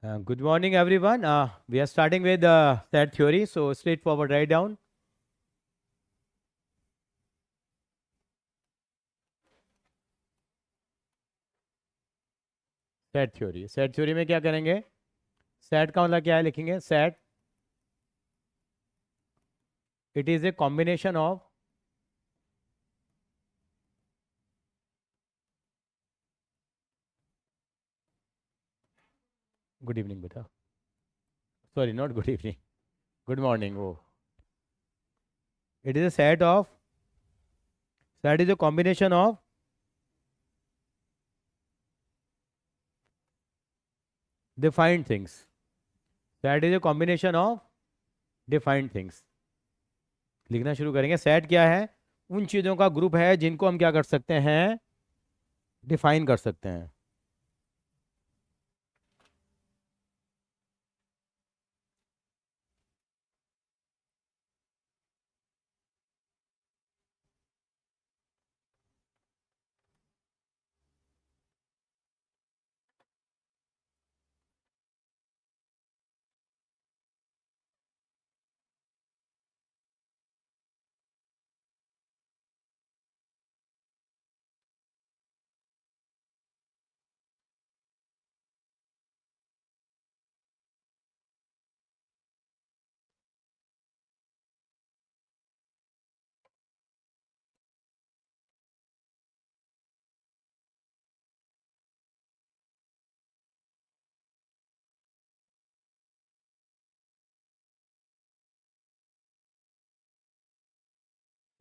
Good morning, everyone. We are starting with set theory. So straightforward, write down. Set theory. Set theory में क्या करेंगे? Set का मतलब क्या है? लिखेंगे set. It is a combination of good evening बेटा. Sorry, not good evening, good morning. वो it is a set of. Set is a combination of defined things. Set is a combination of defined things. लिखना शुरू करेंगे. Set क्या है? उन चीज़ों का ग्रुप है जिनको हम क्या कर सकते हैं? डिफाइन कर सकते हैं.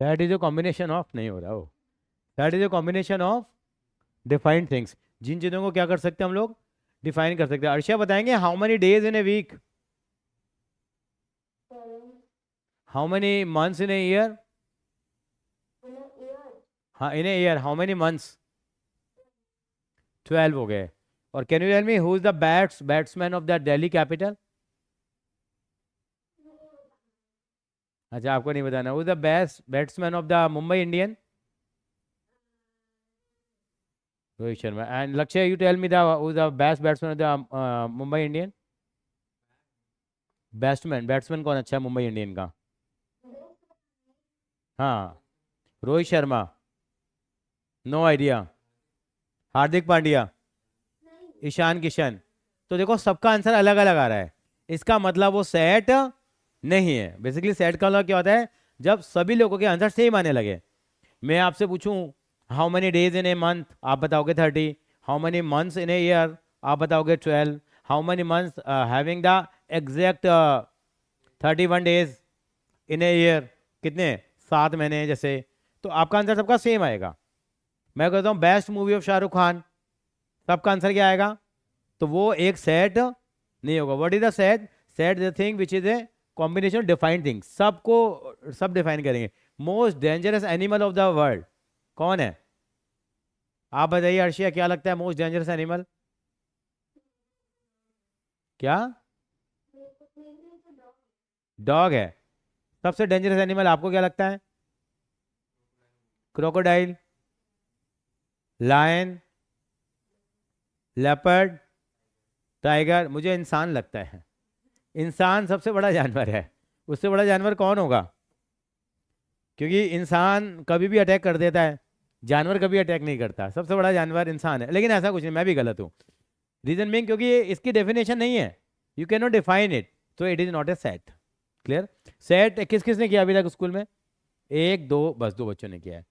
That is a combination of. नहीं हो रहा हो. That is a combination of defined things. जिन चीज़ों को क्या कर सकते हैं हम लोग? डिफाइन कर सकते हैं. अर्षा बताएंगे how many days in a week, how many months in a year. हाँ, in a year how many months? 12 हो गए. और can you tell me who is the batsman of the Delhi capital? अच्छा, आपको नहीं बताना. Who is the best batsman of the Mumbai Indian? Rohit Sharma. And Lakshya, you tell me the who is the best batsman of the Mumbai Indian? Batsman batsman कौन अच्छा है Mumbai Indian का? हाँ, Rohit Sharma. No idea. Hardik Pandya. Ishan Kishan. तो देखो, सबका आंसर अलग अलग आ रहा है. इसका मतलब वो सेट नहीं है. बेसिकली सेट का मतलब क्या होता है? जब सभी लोगों के आंसर सेम आने लगे. मैं आपसे पूछूं how many days in a month, आप बताओगे 30. How many months in a year, आप बताओगे 12. How many months having the exact 31 days in a year, कितने? 7 महीने जैसे. तो आपका आंसर सबका सेम आएगा. मैं कहता हूँ best movie of Shahrukh Khan, सबका आंसर क्या आएगा? तो वो एक सेट नहीं होगा. What is the set? Set the thing which is a combination defined thing. सबको सब डिफाइन करेंगे. Most dangerous animal of the world कौन है? आप बताइए अर्शिया, क्या लगता है मोस्ट डेंजरस एनिमल? क्या? डॉग है. सबसे डेंजरस एनिमल आपको क्या लगता है? Crocodile, lion, leopard, tiger. मुझे इंसान लगता है. इंसान सबसे बड़ा जानवर है. उससे बड़ा जानवर कौन होगा? क्योंकि इंसान कभी भी अटैक कर देता है, जानवर कभी अटैक नहीं करता. सबसे बड़ा जानवर इंसान है. लेकिन ऐसा कुछ नहीं, मैं भी गलत हूँ. रीजन मीन क्योंकि ये इसकी डेफिनेशन नहीं है. You can not define it, तो it is not a set. Clear? Set किस किस ने किया अभी तक स्कूल में? एक दो, बस 2 बच्चों ने किया है.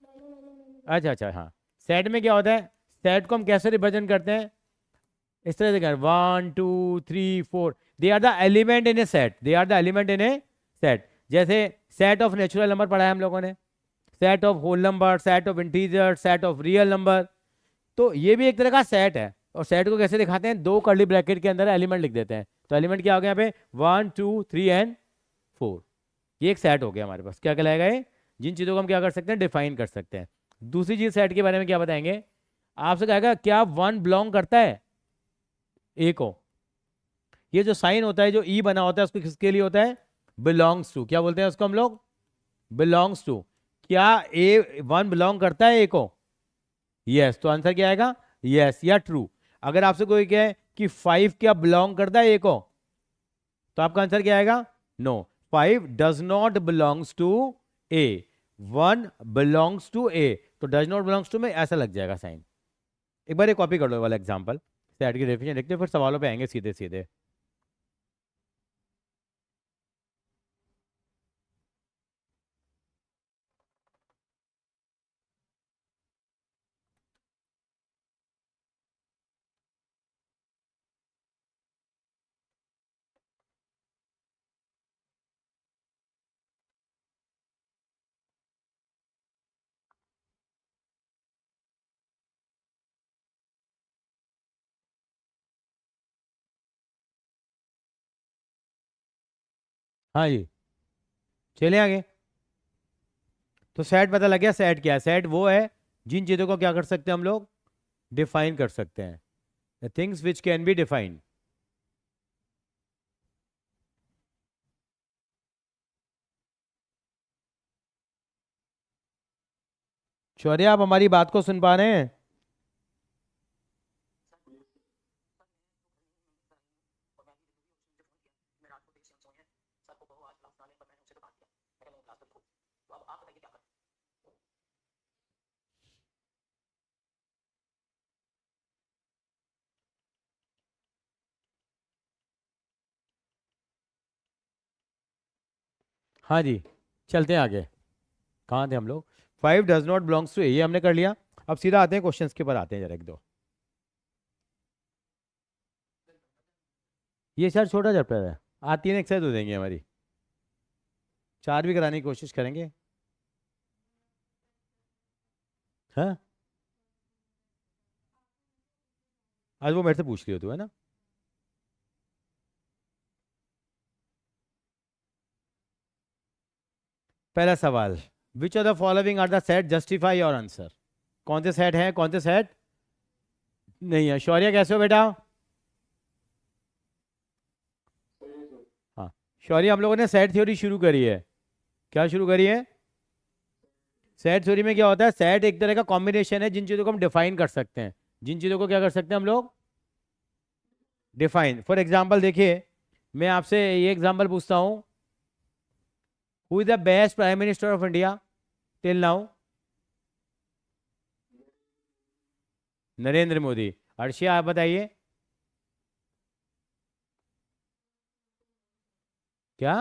अच्छा अच्छा, हाँ. सेट में क्या होता है? सेट को हम कैसे रिप्रेजेंट करते हैं? इस तरह से कर 1 2 3 4. They are the element in a set. They are the element in a set. जैसे सेट ऑफ नेचुरल नंबर पढ़ा है हम लोगों ने, set of whole number, set of integer, set of real number. तो ये भी एक तरह का सेट है. और सेट को कैसे दिखाते हैं? 2 कर्ली ब्रैकेट के अंदर एलिमेंट लिख देते हैं. तो एलिमेंट क्या हो गया यहाँ पे? 1 2 3 एंड 4. ये एक सेट हो गया हमारे पास. क्या कहलाएगा ये? जिन चीज़ों को हम क्या कर सकते हैं? डिफाइन कर सकते हैं. दूसरी चीज सेट के बारे में क्या बताएंगे? आपसे कहेगा क्या 1 बिलोंग करता है ए को? ये जो साइन होता है, जो ई बना होता है, उसको किसके लिए होता है? Belongs to. क्या बोलते हैं उसको हम लोग? Belongs to. क्या ए 1 बिलोंग करता है ए को? यस. तो आंसर क्या आएगा? यस या ट्रू. अगर आपसे कोई कहे कि 5 क्या बिलोंग करता है ए को? तो आपका आंसर क्या आएगा? No, 5 does not belongs to A, 1 belongs to A. तो डज नॉट बिलोंग्स टू में ऐसा लग जाएगा साइन। एक बार ये कॉपी कर लो वाला एग्जांपल, सेट की डेफिनेशन देखते हैं, फिर सवालों पे आएंगे सीधे सीधे। हाँ जी, चले आगे। तो सेट पता लग गया, सेट क्या है? सेट वो है जिन चीजों को क्या कर सकते हैं हम लोग? डिफाइन कर सकते हैं, things which can be defined. Shaurya, आप हमारी बात को सुन पा रहे हैं? हाँ जी, चलते हैं आगे। कहाँ थे हम लोग? 5 डज नॉट बिलोंग्स टू ए, ये हमने कर लिया। अब सीधा आते हैं क्वेश्चंस के ऊपर, आते हैं जरा एक दो। ये सर छोटा चैप्टर है, आज 3 एक्सरसाइज हो देंगे हमारी, 4 भी कराने की कोशिश करेंगे। हाँ, आज वो मेरे से पूछ रही हो तू, है ना? पहला सवाल, which of the following are the set, justify your answer. कौन से सेट हैं, कौन से सेट नहीं है? शौर्य कैसे हो बेटा? हाँ, शौर्य, हम लोगों ने सेट थ्योरी शुरू करी है। क्या शुरू करी है? सेट थ्योरी में क्या होता है? सेट एक तरह का कॉम्बिनेशन है जिन चीजों को हम डिफाइन कर सकते हैं। जिन चीजों को क्या कर सकते हैं हम लोग? डिफाइन। फॉर एग्जाम्पल देखिए, मैं आपसे ये एग्जाम्पल पूछता हूं, who is the best prime minister of India till now? Narendra Modi. Arshia, आप बताइए। क्या?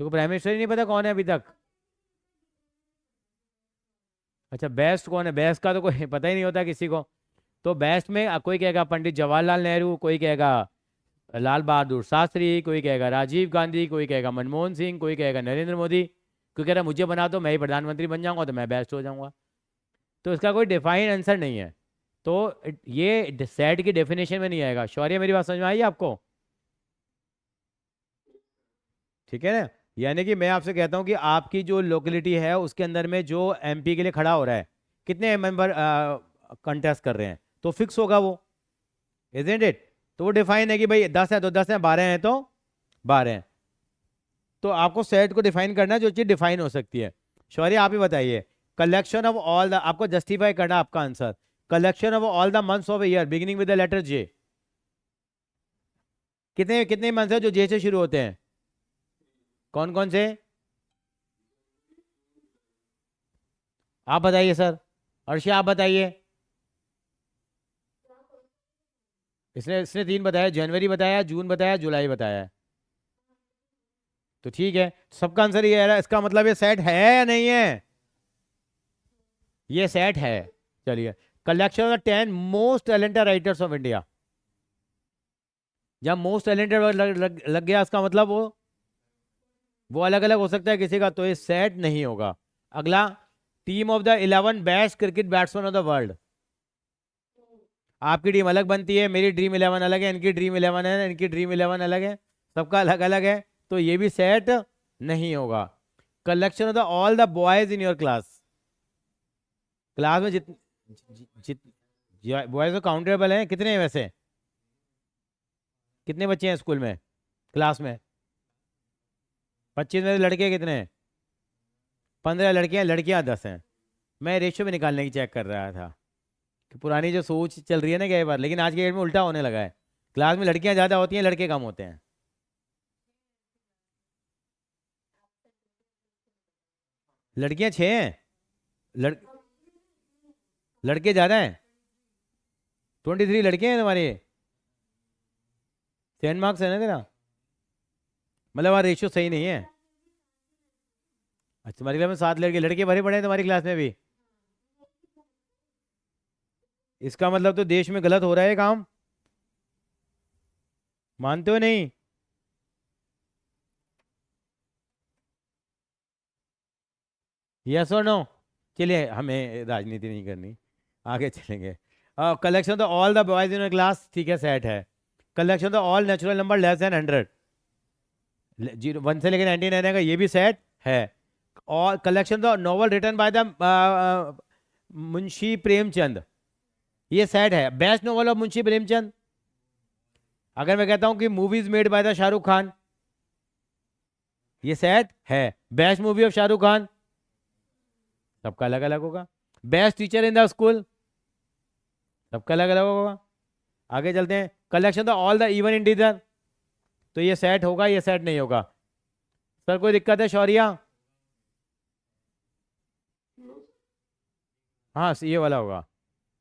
तो प्राइम मिनिस्टर ही नहीं पता कौन है अभी तक? अच्छा, बेस्ट कौन है? बेस्ट का तो कोई पता ही नहीं होता किसी को। तो बेस्ट में कोई कहेगा पंडित जवाहरलाल नेहरू, कोई कहेगा लाल बहादुर शास्त्री, कोई कहेगा राजीव गांधी, कोई कहेगा मनमोहन सिंह, कोई कहेगा नरेंद्र मोदी। कोई कह रहा मुझे बना दो, मैं ही प्रधानमंत्री बन जाऊंगा तो मैं बेस्ट हो जाऊंगा। तो इसका कोई डिफाइन आंसर नहीं है। तो ये सेट की डेफिनेशन में नहीं आएगा। शौर्य, मेरी बात समझ में आई आपको? ठीक है ना? यानी कि मैं आपसे कहता हूं कि आपकी जो लोकेलिटी है उसके अंदर में जो एमपी के लिए खड़ा हो रहा है, कितने मेंबर कंटेस्ट कर रहे हैं, तो फिक्स होगा वो, इजंट इट? तो वो डिफाइन है कि भाई 10 है तो 10 है, 12 है तो 12 है। तो आपको सेट को डिफाइन करना है जो चीज डिफाइन हो सकती है। शौर्य, आप ही बताइए, कलेक्शन ऑफ ऑल द, आपको जस्टिफाई करना आपका आंसर, collection of all the months of year beginning with the letter J. कितने कितने मंथ्स है जो जे से शुरू होते हैं? कौन कौन से? आप बताइए सर। अर्षिया, आप बताइए। इसने इसने 3 बताया, जनवरी बताया, जून बताया, जुलाई बताया। तो ठीक है, सबका आंसर ये आ रहा है, इसका मतलब ये सेट है या नहीं है? ये सेट है। चलिए, collection of the 10 most talented writers of India. जब मोस्ट टैलेंटेड लग गया, इसका मतलब वो अलग अलग हो सकता है किसी का, तो ये सेट नहीं होगा। अगला, team of the 11 best cricket batsman of the world. आपकी टीम अलग बनती है, मेरी ड्रीम 11 अलग है, इनकी ड्रीम 11 है, इनकी ड्रीम 11 अलग है, सबका अलग अलग है, तो ये भी सेट नहीं होगा। Collection of the all the boys in your class. Class में जित बॉयज तो काउंटेबल हैं, कितने हैं वैसे? कितने बच्चे हैं स्कूल में, क्लास में? 25 में से लड़के कितने हैं? 15 लड़कियां, लड़कियां 10 हैं। मैं रेशियो में निकालने की चेक कर रहा था। कि पुरानी जो सोच चल रही है ना कई बार, लेकिन आज के डेट में उल्टा होने लगा है। क्लास में लड़कियां ज़्यादा होती हैं, लड़के कम होते हैं। लड़कियां 6 हैं, लड़ लड़के ज़्यादा हैं। 23 लड़के हैं तुम्हारे। 10 मार्क्स है ना तेरा, मतलब वहाँ रेशियो सही नहीं है। अच्छा, तुम्हारी क्लास में 7 लड़के, लड़के भरे पड़े हैं तुम्हारी क्लास में भी। इसका मतलब तो देश में गलत हो रहा है काम, मानते हो नहीं? यस और नो? चलिए, हमें राजनीति नहीं करनी, आगे चलेंगे। Collection the all the boys in class, ठीक है, सेट है। Collection the all natural number less than 100, 0 1 से लेकर 99 रहने का, ये भी सेट है। और collection the novel written by the Munshi Premchand, ये सेट है। Best novel of Munshi Premchand. अगर मैं कहता हूं कि movies made by the Shahrukh Khan, ये सेट है। Best movie of Shahrukh Khan, सबका अलग अलग होगा। Best teacher in the school, सबका अलग अलग होगा। आगे चलते हैं। Collection the all the even integer, तो ये सेट होगा, ये सेट नहीं होगा। सर कोई दिक्कत है शौर्या? हाँ, ये वाला होगा।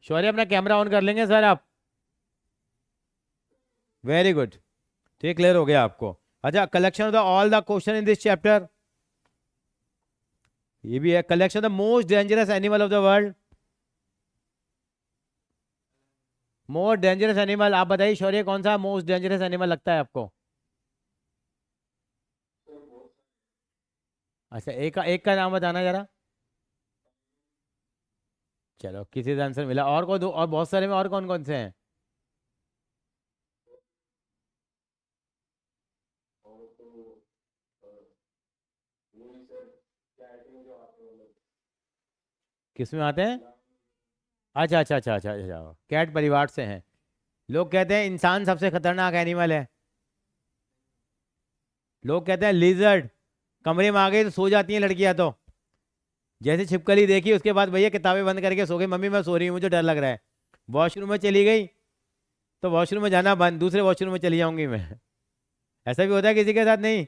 शौर्य अपना कैमरा ऑन कर लेंगे सर आप? वेरी गुड, तो ये क्लियर हो गया आपको। अच्छा, collection of the all the question in this chapter, ये भी है। Collection the most dangerous animal of the world, most dangerous animal, आप बताइए शौर्य कौन सा मोस्ट डेंजरस एनिमल लगता है आपको? अच्छा, एक का नाम बताना जरा। चलो, किसी से आंसर मिला। और को दो, और बहुत सारे में और कौन कौन से हैं? किस में आते हैं? अच्छा अच्छा अच्छा अच्छा अच्छा, कैट परिवार से हैं। लोग कहते हैं इंसान सबसे खतरनाक एनिमल है। लोग कहते हैं लिजर्ड, कमरे में आ गई तो सो जाती हैं लड़कियां तो, जैसे छिपकली देखी उसके बाद भैया किताबें बंद करके सो गई, मम्मी मैं सो रही हूँ मुझे डर लग रहा है। वॉशरूम में चली गई तो वॉशरूम में जाना बंद, दूसरे वॉशरूम में चली जाऊंगी मैं। ऐसा भी होता है किसी के साथ? नहीं,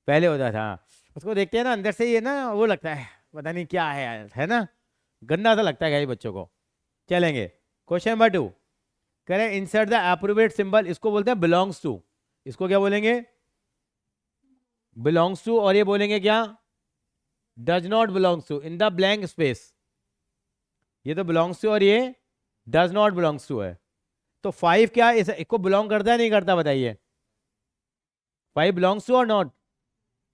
पहले होता था। उसको देखते हैं ना, अंदर से ये ना वो लगता है, पता नहीं क्या है ना, गंदा सा लगता है गाई बच्चों को। चलेंगे, क्वेश्चन नंबर 2। करें इंसर्ट द अप्रोप्रिएट सिंबल, इसको बोलते हैं बिलोंग्स टू। इसको क्या बोलेंगे? Belongs to. और ये बोलेंगे क्या? Does not belongs to, in the blank space. ये तो बिलोंग्स टू और ये डज नॉट बिलोंग्स टू है। तो 5 क्या इसको बिलोंग करता है नहीं करता, बताइए? 5 बिलोंग्स टू और नॉट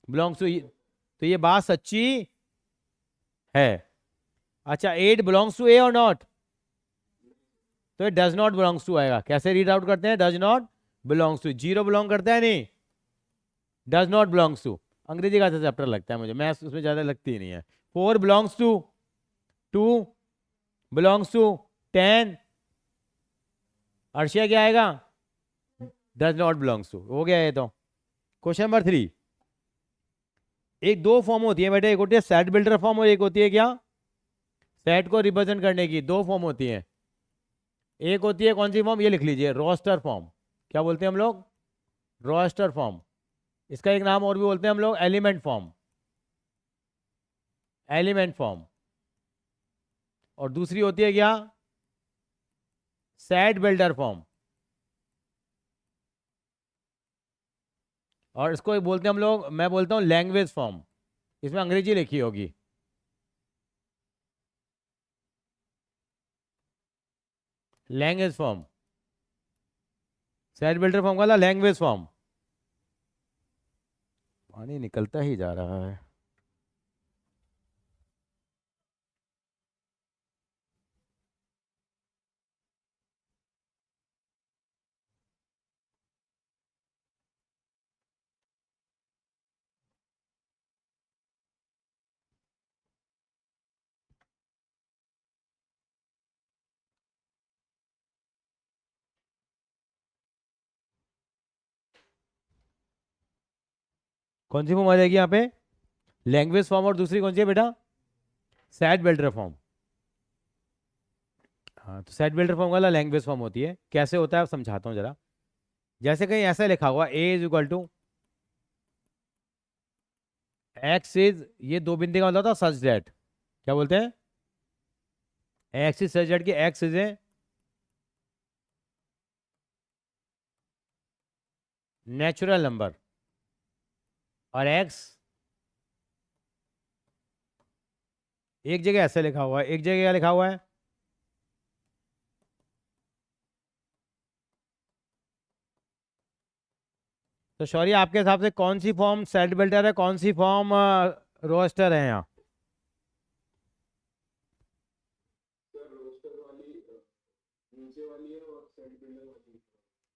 बिलोंग्स टू, तो ये बात सच्ची है। अच्छा, 8 बिलोंग्स टू ए और नॉट, तो ये डज नॉट बिलोंग्स टू आएगा। कैसे रीड आउट करते हैं? Does not belongs to. 0 belong करता है नहीं, डज नॉट बिलोंग्स टू। अंग्रेजी का चैप्टर लगता है मुझे, मैथ्स उसमें ज्यादा लगती ही नहीं है। 4 belongs to, 2 belongs to, 10 Arshia क्या आएगा? Does not belongs to. हो गया ये तो। Question number 3। एक दो फॉर्म होती है बेटे, एक होती है सेट बिल्डर फॉर्म और एक होती है क्या? सेट को रिप्रेजेंट करने की। दो फॉर्म होती है। एक होती है कौन सी फॉर्म, ये लिख लीजिए, रोस्टर फॉर्म। क्या बोलते हैं हम लोग? Roster form. इसका एक नाम और भी बोलते हैं हम लोग, एलिमेंट फॉर्म। Element form. और दूसरी होती है क्या? Set builder form. और इसको एक बोलते हैं हम लोग, मैं बोलता हूं लैंग्वेज फॉर्म। इसमें अंग्रेजी लिखी होगी। Language form, set builder form वाला लैंग्वेज फॉर्म। पानी निकलता ही जा रहा है। कौन सी फॉर्म आ जाएगी यहाँ पे? लैंग्वेज फॉर्म, और दूसरी कौन सी है बेटा? Set builder form. हाँ, तो सेट बिल्डर फॉर्म वाला लैंग्वेज फॉर्म होती है। कैसे होता है आप समझाता हूँ जरा। जैसे कहीं ऐसा लिखा हुआ A is equal to x is, ये दो बिंदी का मतलब था सच दैट, क्या बोलते हैं, एक्स इज सच दैट कि x is a natural number और एक्स एक जगह ऐसे लिखा हुआ है, एक जगह क्या लिखा हुआ है, तो सॉरी आपके हिसाब से कौन सी फॉर्म सेट बिल्डर है, कौन सी फॉर्म रोस्टर है यहाँ?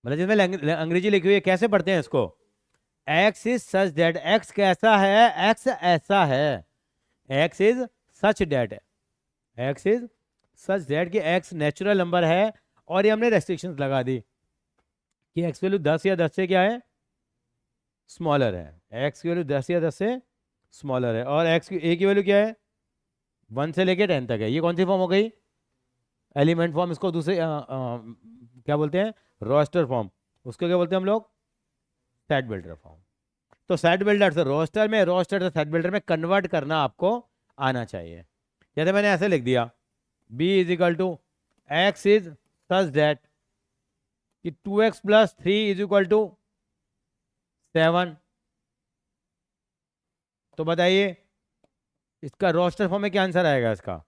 मतलब जिसमें अंग्रेजी लिखी हुई है, कैसे पढ़ते हैं इसको? X is such that, x कैसा है, एक्स ऐसा है, x is such that, x is such that कि एक्स नेचुरल नंबर है। और ये हमने रेस्ट्रिक्शंस लगा दी कि एक्स वैल्यू 10 या 10 से क्या है, स्मॉलर है, एक्स की वैल्यू 10 या 10 से स्मॉलर है, और एक्स की ए की वैल्यू क्या है, 1 से लेके 10 तक है। ये कौन सी फॉर्म हो गई, एलिमेंट फॉर्म। इसको दूसरे क्या बोलते हैं, रोस्टर फॉर्म। उसको क्या बोलते हैं हम लोग, सेट बिल्डर फॉर्म। तो सेट बिल्डर से रोस्टर में, रोस्टर से सेट बिल्डर में कन्वर्ट करना आपको आना चाहिए। जैसे मैंने ऐसे लिख दिया, b is equal to x is such that कि 2x plus 3 is equal to 7। तो बताइए इसका रोस्टर फॉर्म में क्या आंसर आएगा इसका,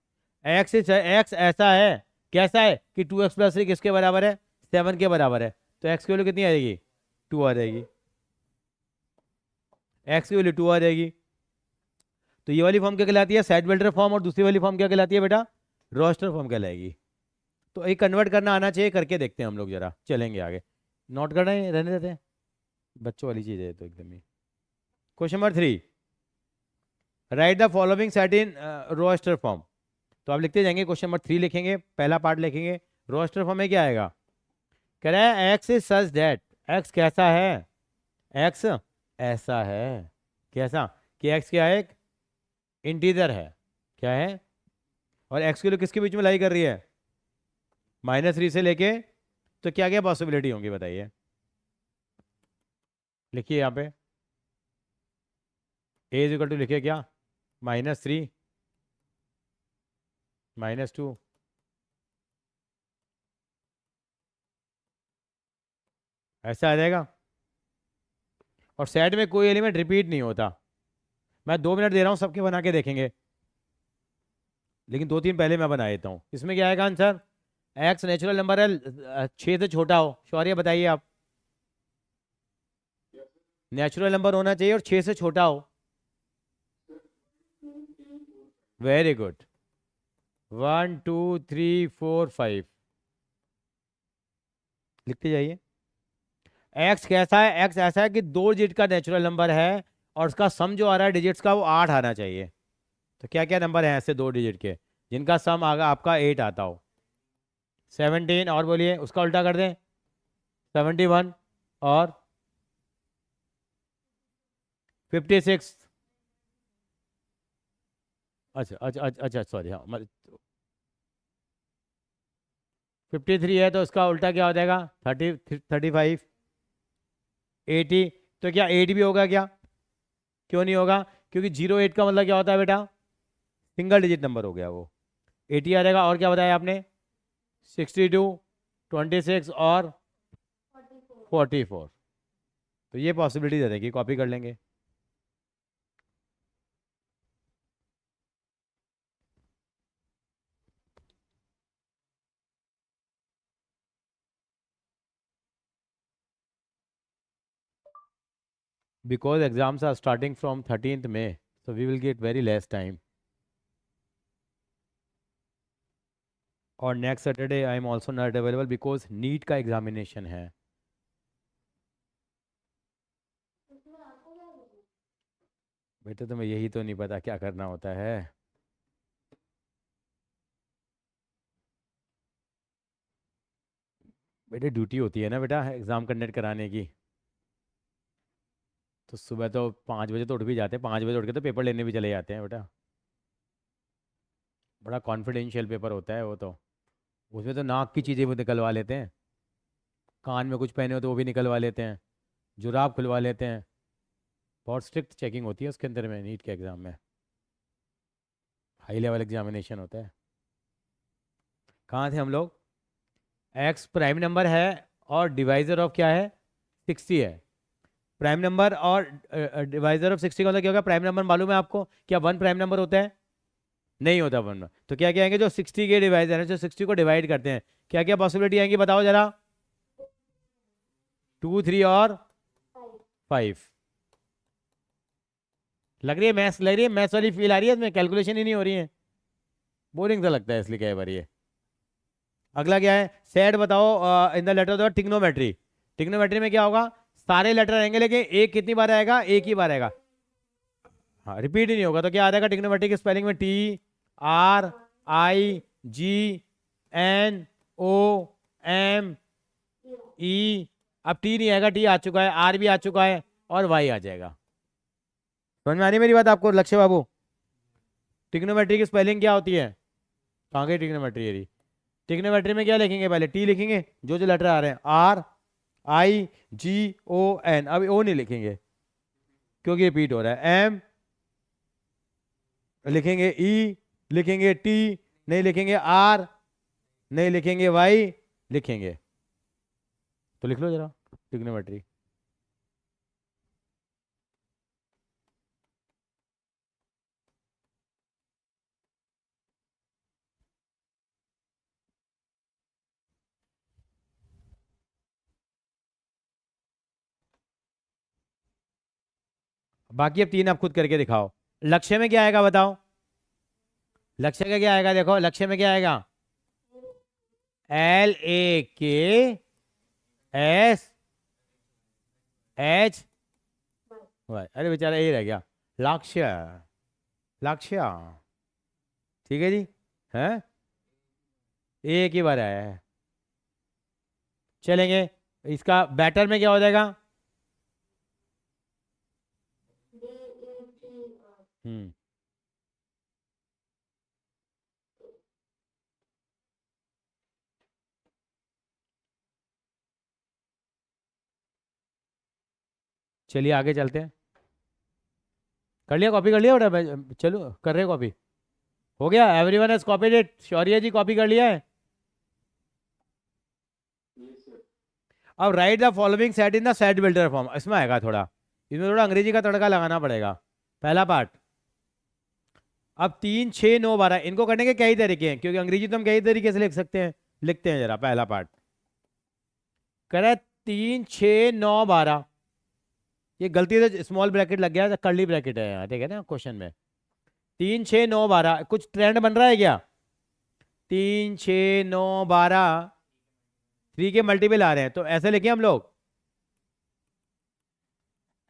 एक्स इज, एक्स ऐसा है, कैसा है कि 2x प्लस 3 किसके बराबर है, 7 के बराबर है। तो एक्स की वैल्यू कितनी आ जाएगी, 2 आ जाएगी, एक्स की वैल्यू 2 आ जाएगी। तो ये वाली फॉर्म क्या कहलाती है, सेट बिल्डर फॉर्म, और दूसरी वाली फॉर्म क्या कहलाती है बेटा, रोस्टर फॉर्म कहलाएगी। तो एक कन्वर्ट करना आना चाहिए, करके देखते हैं हम लोग जरा, चलेंगे आगे। नोट कर रहे हैं, रहने देते हैं, बच्चों वाली चीज़ है तो एकदम ही। Question number 3, write the following set in roster form. तो आप लिखते जाएंगे, क्वेश्चन नंबर 3 लिखेंगे, पहला पार्ट लिखेंगे। रोस्टर फॉर्म में क्या आएगा, कह रहा है x is such that, x कैसा है, एक्स ऐसा है, कैसा कि एक्स क्या है, एक इंटीजर है, क्या है, और एक्स के लिए किसके बीच में लाई कर रही है, -3 से लेके, तो क्या क्या पॉसिबिलिटी होंगी बताइए, लिखिए यहाँ पे, ए इज इक्वल टू लिखिए क्या, -3, -2, ऐसा आ जाएगा। और सेट में कोई एलिमेंट रिपीट नहीं होता। मैं 2 मिनट दे रहा हूँ, सबके बना के देखेंगे, लेकिन 2-3 पहले मैं बना देता हूँ। इसमें क्या आएगा आंसर, एक्स नेचुरल नंबर है, 6 से छोटा हो, शौर्य बताइए आप, नेचुरल नंबर होना चाहिए और 6 से छोटा हो। वेरी गुड, 1 2 3 4 5, लिखते जाइए। एक्स कैसा है, एक्स ऐसा है कि 2 डिजिट का नेचुरल नंबर है, और उसका सम जो आ रहा है डिजिट्स का वो 8 आना चाहिए। तो क्या क्या नंबर हैं ऐसे 2 डिजिट के जिनका सम आगा आपका 8 आता हो, 17, और बोलिए उसका उल्टा कर दें, 71, और 56। अच्छा अच्छा अच्छा अच्छा, सॉरी, हाँ 53 है, तो उसका उल्टा क्या हो जाएगा, 35, 80। तो क्या 8 भी होगा क्या, क्यों नहीं होगा, क्योंकि 08 का मतलब क्या होता है बेटा, सिंगल डिजिट नंबर हो गया वो, 80 आ जाएगा। और क्या बताया आपने, 62, 26 और 44। तो ये पॉसिबिलिटी दे देगी, कॉपी कर लेंगे। Because exams are starting from 13th May, so we will get very less time. और next Saturday I am also not available because NEET का एग्जामिनेशन है। बेटे तुम्हें यही तो नहीं पता क्या करना होता है। बेटे ड्यूटी होती है ना बेटा एग्ज़ाम कंडक्ट कराने की, तो सुबह तो 5 बजे तो उठ भी जाते हैं, 5 बजे उठ के तो पेपर लेने भी चले जाते हैं बेटा। बड़ा कॉन्फिडेंशियल पेपर होता है वो तो, उसमें तो नाक की चीज़ें भी निकलवा लेते हैं, कान में कुछ पहने हो तो वो भी निकलवा लेते हैं, जुराब खुलवा लेते हैं। बहुत स्ट्रिक्ट चेकिंग होती है उसके अंदर में, नीट के एग्ज़ाम में हाई लेवल एग्जामिनेशन होता है। कहाँ थे हम लोग? एक्स प्राइम नंबर है और डिवाइजर ऑफ क्या है? 60 है। प्राइम नंबर और डिवाइजर ऑफ 60 का मतलब क्या होगा? प्राइम नंबर मालूम है आपको? क्या वन प्राइम नंबर होता है? नहीं होता वन। तो क्या क्या आएंगे जो 60 के डिवाइजर है, जो 60 को डिवाइड करते हैं, क्या क्या पॉसिबिलिटी आएंगी बताओ जरा? 2, 3 और 5। लग रही है मैथ्स, लग रही है मैथ्स वाली फील आ रही है इसमें, कैलकुलेशन ही नहीं हो रही है, बोरिंग सा लगता है इसलिए कई बार ये। अगला क्या है? सेट बताओ in the letter of trigonometry. Trigonometry में क्या होगा? सारे लेटर आएंगे लेकिन एक कितनी बार आएगा? एक ही बार आएगा। हाँ, रिपीट ही नहीं होगा। तो क्या आ जाएगा टिग्नोमेट्री की स्पेलिंग में? TRIGNOME। अब टी नहीं आएगा, टी आ चुका है, आर भी आ चुका है और वाई आ जाएगा। समझ में आ रही मेरी बात आपको लक्ष्य बाबू? टिग्नोमेट्री की स्पेलिंग क्या होती है? कहाँ गई टिग्नोमेट्री? ये टिग्नोमेट्री में क्या लिखेंगे? पहले टी लिखेंगे, जो जो लेटर आ रहे हैं, RIGON। अब ओ नहीं लिखेंगे क्योंकि रिपीट हो रहा है। एम लिखेंगे, ई लिखेंगे, टी नहीं लिखेंगे, आर नहीं लिखेंगे, वाई लिखेंगे। तो लिख लो जरा ट्रिग्नोमेट्री। बाकी अब 3 आप खुद करके दिखाओ। लक्ष्य में क्या आएगा बताओ? लक्ष्य का क्या आएगा? देखो लक्ष्य में क्या आएगा? LAKSHY। अरे बेचारा यही रह गया, लक्ष्य। लक्ष्य, ठीक है जी। है, एक ही बार आया है। चलेंगे, इसका बैटर में क्या हो जाएगा? हम्म, चलिए आगे चलते हैं। कर लिया? कॉपी कर लिया बेटा? चलो कर रहे कॉपी? हो गया? Everyone has copied it? Shaurya ji copy कर लिया है? अब write the following set in the set builder form. इसमें आएगा थोड़ा, इसमें थोड़ा अंग्रेजी का तड़का लगाना पड़ेगा। पहला पार्ट, अब 3, 6, 9, 12 इनको करने के कई तरीके हैं, क्योंकि अंग्रेजी तो हम कई तरीके से लिख सकते हैं। लिखते हैं जरा पहला पार्ट। करे 3, 6, 9, 12। ये गलती से स्मॉल ब्रैकेट लग गया, कर्ली ब्रैकेट है यहाँ, ठीक है ना क्वेश्चन में। 3, 6, 9, 12 कुछ ट्रेंड बन रहा है क्या? 3, 6, 9, 12 3 के मल्टीपल आ रहे हैं, तो ऐसे लिखे हम लोग।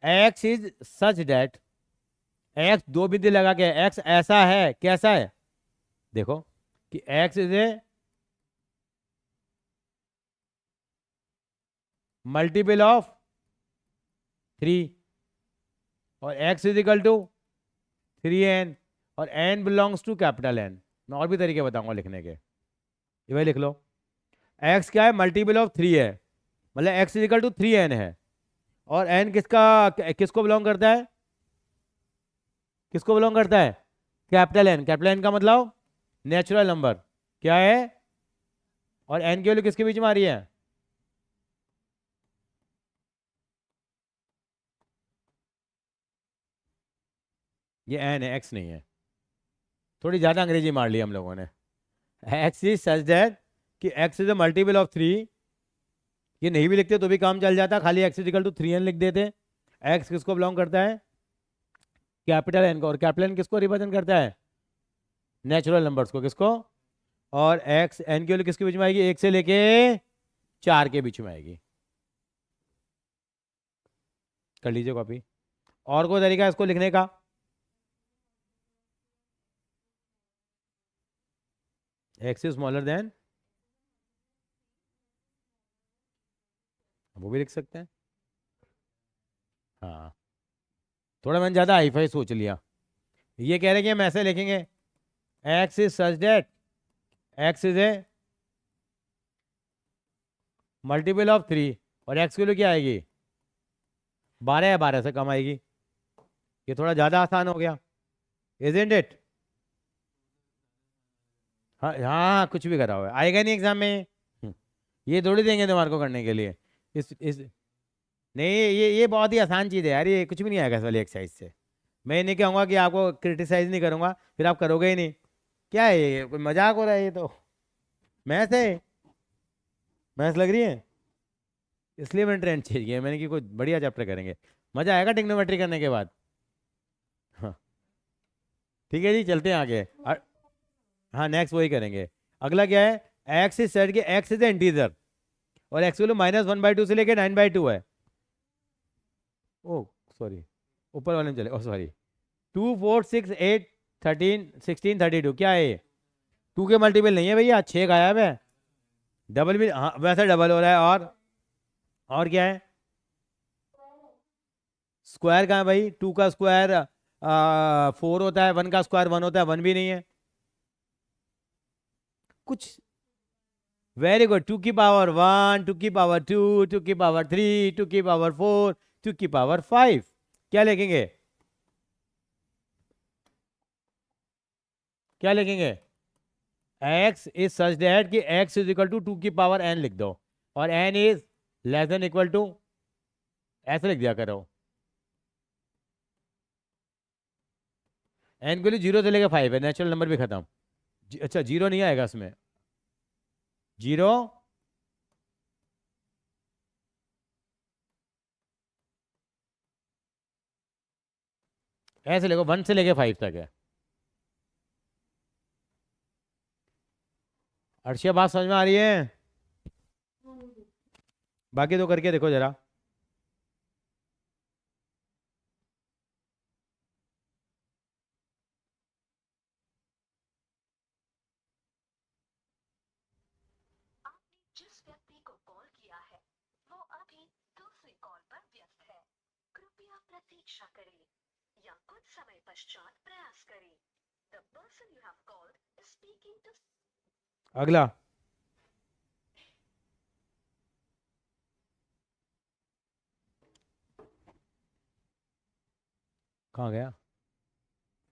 X is such that, x दो बिंदु लगा के, एक्स ऐसा है, कैसा है? देखो कि x is a multiple of 3 और x is equal to 3n और n belongs to capital N। मैं और भी तरीके बताऊंगा लिखने के, ये भाई लिख लो। x क्या है? मल्टीपल ऑफ 3 है, मतलब x is equal to 3n है। और n किसको बिलोंग करता है? किसको बिलोंग करता है? Capital N। कैपिटल N का मतलब नेचुरल नंबर क्या है? और n की वैल्यू किसके बीच में आ रही है? ये n है, x नहीं है। थोड़ी ज्यादा अंग्रेजी मार ली हम लोगों ने। x इज सच दैट कि x is a multiple of 3। ये नहीं भी लिखते तो भी काम चल जाता, खाली x is equal to 3n लिख देते। x किसको बिलोंग करता है? कैपिटल N को। और कैपिटल N किसको रिप्रेजेंट करता है? नेचुरल नंबर्स को। किसको? और x n की वैल्यू किसके बीच में आएगी? 1 से लेके 4 के बीच में आएगी। कर लीजिए कॉपी। और कोई तरीका है इसको लिखने का? x इज स्मॉलर देन, वो भी लिख सकते हैं। हाँ, थोड़ा मैंने ज्यादा हाईफाई सोच लिया। ये कह रहे हैं कि हम ऐसे लिखेंगे, x is such that x is a multiple of 3 और एक्स की वैल्यू क्या आएगी 12 या 12 से कम आएगी। ये थोड़ा ज़्यादा आसान हो गया, इजंट इट? हाँ हाँ हाँ, कुछ भी करा हुआ है, आएगा नहीं एग्जाम में। ये थोड़ी देंगे तुम्हारे को करने के लिए। इस नहीं, ये बहुत ही आसान चीज़ है यार, ये कुछ भी नहीं आएगा इस वाली एक्सरसाइज से। मैं नहीं कहूँगा कि आपको क्रिटिसाइज नहीं करूँगा, फिर आप करोगे ही नहीं। क्या है ये, कोई मजाक हो रहा है ये तो? मैथ है, मैथ लग रही है, इसलिए मैंने ट्रेंड चेंज किया, मैंने कि कोई बढ़िया चैप्टर करेंगे, मजा आएगा टिग्नोमेट्री करने के बाद। हाँ ठीक है जी, चलते हैं आगे। हाँ नेक्स्ट वही करेंगे। अगला क्या है, एक्स इज सेट के एक्स इज इंटीजर और एक्स वैल्यू -1/2 से लेके 9/2 है। ओ सॉरी, ऊपर वाले में चले, ओ सॉरी। 2 4 6 8 13 16 32 क्या है ये? 2 के मल्टीपल नहीं है भैया, 6 गायब है। डबल भी, हाँ वैसे डबल हो रहा है। और क्या है? स्क्वायर कहाँ है भाई? 2 का स्क्वायर 4 होता है, 1 का स्क्वायर 1 होता है, 1 भी नहीं है कुछ। वेरी गुड, 2 की पावर 1, 2 की पावर 2, 2 की पावर 3, 2 की पावर 4, 2 की पावर 5। क्या लिखेंगे? क्या लिखेंगे? एक्स इज सच दैट कि एक्स इज इक्वल टू 2 की पावर n लिख दो, और n is less than equal to, ऐसे लिख दिया करो। n के लिए 0 से लेकर 5 है, नेचुरल नंबर भी खत्म। अच्छा 0 नहीं आएगा इसमें, 0। ऐसे लिखो, 1 से लेके 5 तक है। अर्षिया बात समझ में आ रही है? बाकी तो करके देखो जरा। जिस व्यक्ति को कॉल किया है वो अभी दूसरी कॉल पर व्यस्त है, कृपया प्रतीक्षा करें या कुछ समय पश्चात प्रयास करें। The person you have called is speaking to. अगला, कहाँ गया?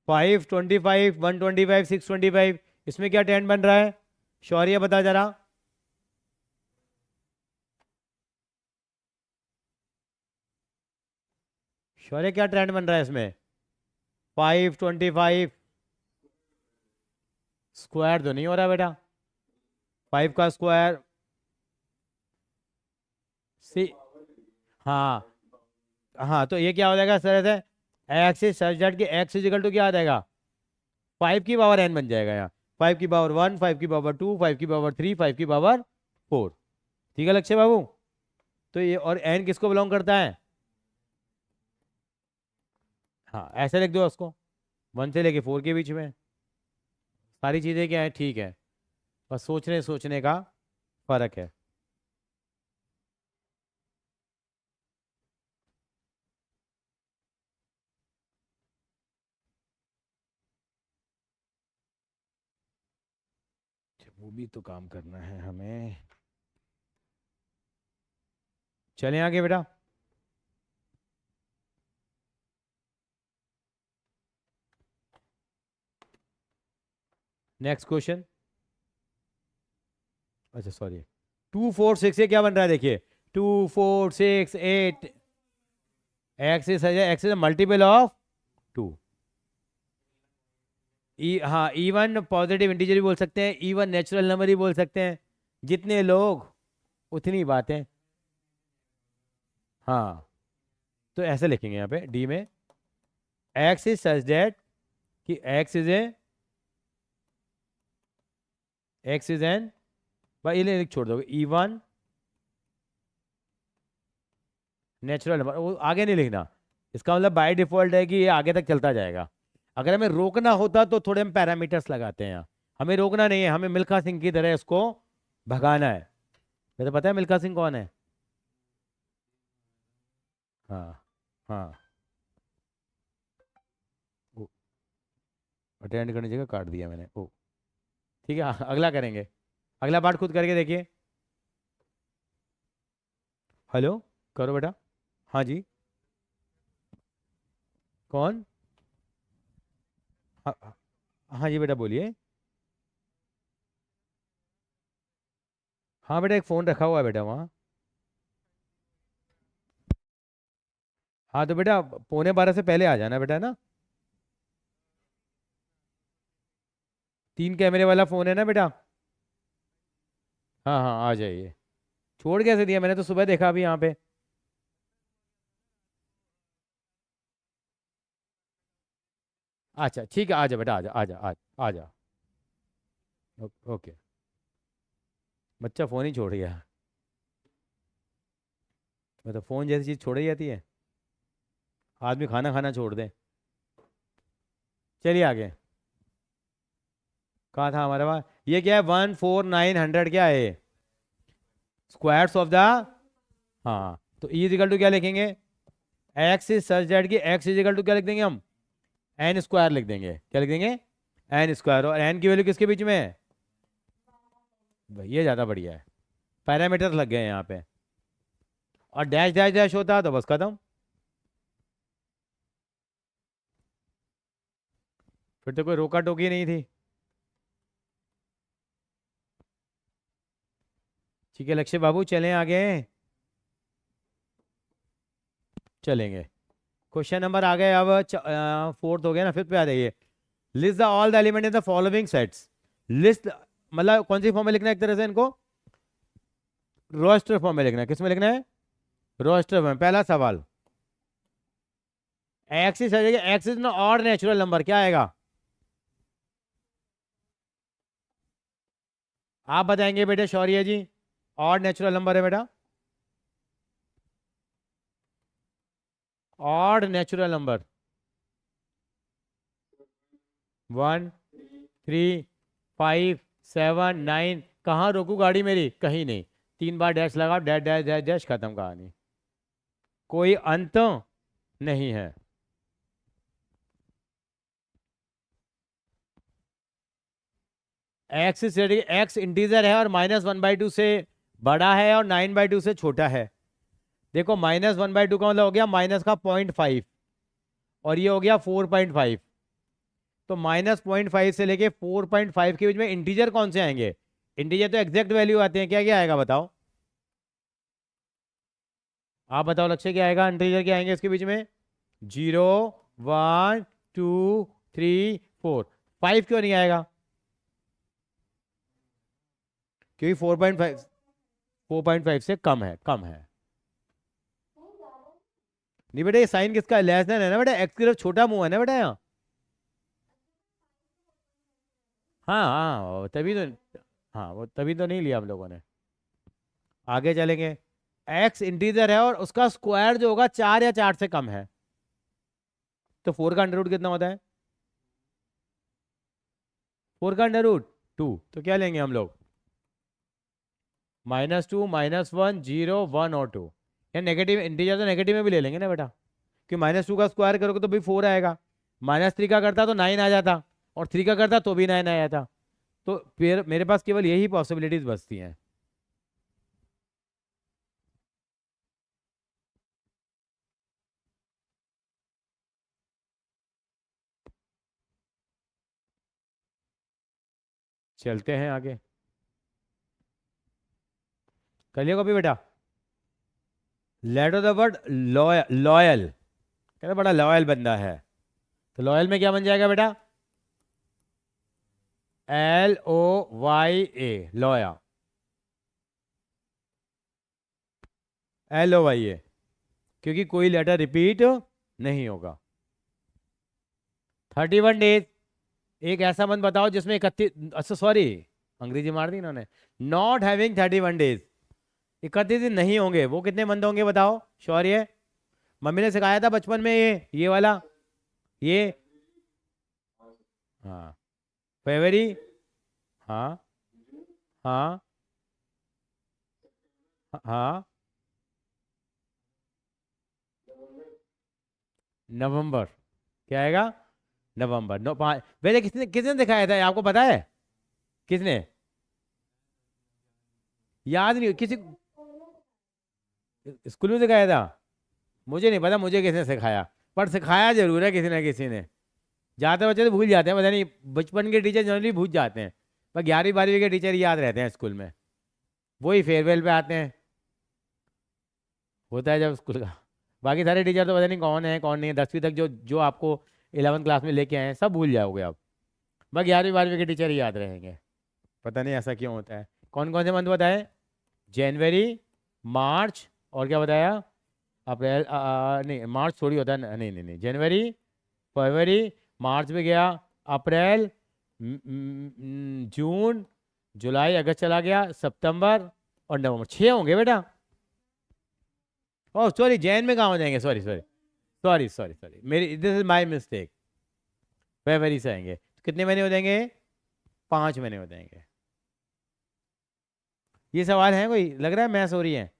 5 25 125 625, इसमें क्या टेंड बन रहा है? शौर्य बता जरा। शौर्य क्या ट्रेंड बन रहा है इसमें? 5 25 स्क्वायर तो नहीं हो रहा बेटा, 5 का स्क्वायर सी। हाँ हाँ, तो ये क्या हो जाएगा सर ऐसे, एक्स इज सच दैट कि एक्स इज इक्वल टू क्या आ जाएगा, 5 की पावर n बन जाएगा यहाँ। 5 की पावर 1, 5 की पावर 2, 5 की पावर 3, 5 की पावर 4। ठीक है लक्ष्य बाबू? तो ये, और n किसको बिलोंग करता है? हाँ ऐसे लिख दो उसको, 1 से लेके 4 के बीच में। सारी चीज़ें क्या है, ठीक है, बस सोचने सोचने का फर्क है। वो भी तो काम करना है हमें। चलें आगे बेटा। Next question. अच्छा सॉरी, 2 4 6 से क्या बन रहा है देखिए, 2 4 6 8। X is multiple of 2। हाँ इवन पॉजिटिव इंटीजर भी बोल सकते हैं, इवन नेचुरल नंबर ही बोल सकते हैं, जितने लोग उतनी बातें। हाँ तो ऐसे लिखेंगे यहाँ पे डी में, एक्स इज सच दैट कि एक्स इज एन, भाई ये लिख छोड़ दोगे, इवन नेचुरल नंबर, वो आगे नहीं लिखना। इसका मतलब बाय डिफॉल्ट है कि ये आगे तक चलता जाएगा। अगर हमें रोकना होता तो थोड़े हम पैरामीटर्स लगाते हैं यहाँ। हमें रोकना नहीं है, हमें मिल्खा सिंह की तरह इसको भगाना है। मुझे तो पता है मिल्खा सिंह कौन है। हाँ हाँ, अटेंड करने की जगह काट दिया मैंने, ओ ठीक है। हाँ, अगला करेंगे, अगला पार्ट खुद करके देखिए। हेलो, करो बेटा। हाँ जी, कौन? हाँ, हाँ जी बेटा बोलिए। हाँ बेटा, एक फ़ोन रखा हुआ है बेटा वहाँ। हाँ तो बेटा 11:45 से पहले आ जाना बेटा ना। 3 कैमरे वाला फ़ोन है ना बेटा। हाँ हाँ, आ जाइए। छोड़ कैसे दिया, मैंने तो सुबह देखा अभी यहाँ पे। अच्छा ठीक है, आ जा बेटा, आ जा आ जा आ जा। ओके। बच्चा फ़ोन ही छोड़ गया। मतलब फ़ोन जैसी चीज़ छोड़ ही जाती है। आदमी खाना खाना छोड़ दे। चलिए आगे। कहाँ था हमारे पास? ये क्या है, 14900 क्या है? Squares of the. हाँ तो ई इजिकल टू क्या लिखेंगे? एक्स इज सच दैट कि एक्स इजिकल टू क्या लिख देंगे हम? एन स्क्वायर लिख देंगे। क्या लिख देंगे? N square. और एन की वैल्यू किसके बीच में है? भाई ये ज़्यादा बढ़िया है। पैरामीटर लग गए हैं यहाँ पे। और डैश डैश डैश होता तो बस खत्म। फिर तो कोई रोका टोकी नहीं थी। ठीक है लक्ष्य बाबू, चलें आगे। चलेंगे। क्वेश्चन नंबर आ गए अब। फोर्थ हो गया ना, फिफ्थ पे आ जाइए। List the all the element in the following sets. List मतलब कौन सी फॉर्म में लिखना है एक तरह से इनको? रोस्टर फॉर्म में लिखना है। किस में लिखना है? रोस्टर में। पहला सवाल, एक्सिस आ जाएगा। एक्सिस ना और नेचुरल नंबर क्या आएगा? आप बताएंगे बेटे शौर्य जी। और नेचुरल नंबर है बेटा। और नेचुरल नंबर 1 3 5 7 9। कहाँ रोकू गाड़ी मेरी? कहीं नहीं। 3 बार डैश लगाओ, डैश डैश डैश डैश, खत्म कहानी। कोई अंत नहीं है। एक्स से एक्स इंटीजर है और -1/2 से बड़ा है और 9/2 से छोटा है। देखो -1/2 का मतलब हो गया माइनस का 0.5, और ये हो गया 4.5। तो -0.5 से लेके 4.5 के बीच में इंटीजर कौन से आएंगे? इंटीजर तो एग्जैक्ट वैल्यू आते हैं। क्या क्या आएगा बताओ? आप बताओ लक्ष्य, क्या आएगा? इंटीजर क्या आएंगे इसके बीच में? 0 1 2 3 4। 5 क्यों नहीं आएगा? क्योंकि 4.5 से कम है, कम है। नहीं बेटा, ये साइन किसका है? लेस देन है ना बेटा। एक्स की तरफ छोटा मुंह है ना बेटा यहाँ। हाँ हाँ, तभी तो। हाँ वो तभी तो नहीं लिया हम लोगों ने। आगे चलेंगे। एक्स इंटीजर है और उसका स्क्वायर जो होगा 4 या 4 से कम है। तो 4 का अंडर रूट कितना होता है? 4 का अंडर रूट 2। तो क्या लेंगे हम लोग? -2 -1 0 1 और 2। या नेगेटिव इंटीजर तो नेगेटिव में भी ले लेंगे ना बेटा। कि -2 का स्क्वायर करोगे तो भी 4 आएगा। -3 का करता तो 9 आ जाता। और 3 का करता तो भी 9 आ जाता। तो फिर मेरे पास केवल यही पॉसिबिलिटीज बचती हैं। चलते हैं आगे। कर लिया कॉपी बेटा? Letter the word loyal. Loyal कहते बड़ा लॉयल बंदा है। तो लॉयल में क्या बन जाएगा बेटा? LOYA, लॉया। LOYA, क्योंकि कोई लेटर रिपीट नहीं होगा। 31 डेज। एक ऐसा मंथ बताओ जिसमें 31, अच्छा सॉरी, अंग्रेजी मार दी इन्होंने। Not having 31 days. 31 दिन नहीं होंगे। वो कितने मंथ होंगे बताओ शौर्य? मम्मी ने सिखाया था बचपन में, ये वाला, ये। हाँ, फरवरी। हाँ हाँ हाँ। नवंबर। क्या आएगा? नवंबर। नो 5। वैसे किसने किसने दिखाया था, आपको पता है? किसने? याद नहीं किसी। स्कूल में सिखाया था? मुझे नहीं पता मुझे किसने सिखाया, पर सिखाया जरूर है किसी ना किसी ने। ज़्यादातर बच्चे तो भूल जाते हैं, पता नहीं, बचपन के टीचर जनरली भूल जाते हैं, पर 11वीं 12वीं के टीचर याद रहते हैं स्कूल में। वही फेयरवेल पे आते हैं, होता है जब स्कूल का। बाकी सारे टीचर तो पता नहीं कौन है कौन नहीं है, 10वीं तक जो जो आपको 11th क्लास में लेके आए हैं सब भूल जाओगे आप। बस 11वीं 12वीं के टीचर ही याद रहेंगे। पता नहीं ऐसा क्यों होता है। कौन कौन से मंथ बताए? जनवरी, मार्च, और क्या बताया? अप्रैल, नहीं मार्च थोड़ी होता है, नहीं नहीं नहीं, जनवरी, फरवरी, मार्च में गया, अप्रैल, जून, जुलाई, अगस्त चला गया, सितंबर और नवंबर, 6 होंगे बेटा। ओह सॉरी, जैन में कहाँ हो जाएंगे, sorry sorry sorry sorry sorry, मेरी, दिस इज माय मिस्टेक। फरवरी से आएंगे तो कितने महीने हो जाएंगे? 5 महीने हो जाएंगे। ये सवाल है कोई, लग रहा है मैथ्स हो रही है?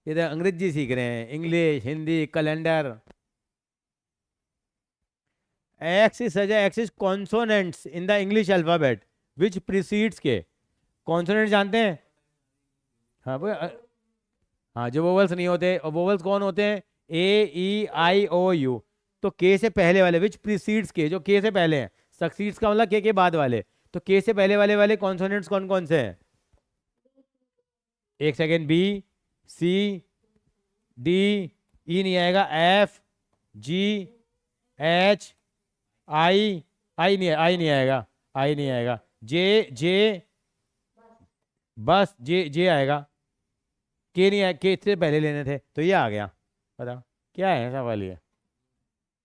ये तो अंग्रेजी सीख रहे हैं, English, Hindi, calendar. X is such x is consonants in the English alphabet which precedes के। कॉन्सोनेंट जानते हैं? हाँ वो हाँ, जो वोवल्स नहीं होते, और वोवल्स कौन होते हैं? ए, ई, आई, ओ, यू। तो के से पहले वाले, विच प्रीसीड्स के, जो के से पहले हैं। सक्सीड्स का मतलब के बाद वाले। तो के से पहले वाले वाले कॉन्सोनेंट्स कौन कौन से हैं? एक सेकेंड, बी, सी, डी, ई नहीं आएगा, एफ, जी, एच, आई, आई नहीं आएगा, आई नहीं आएगा, जे, जे, बस जे जे आएगा। के नहीं आया, के इससे पहले लेने थे, तो ये आ गया। बताओ क्या है सवाल ये?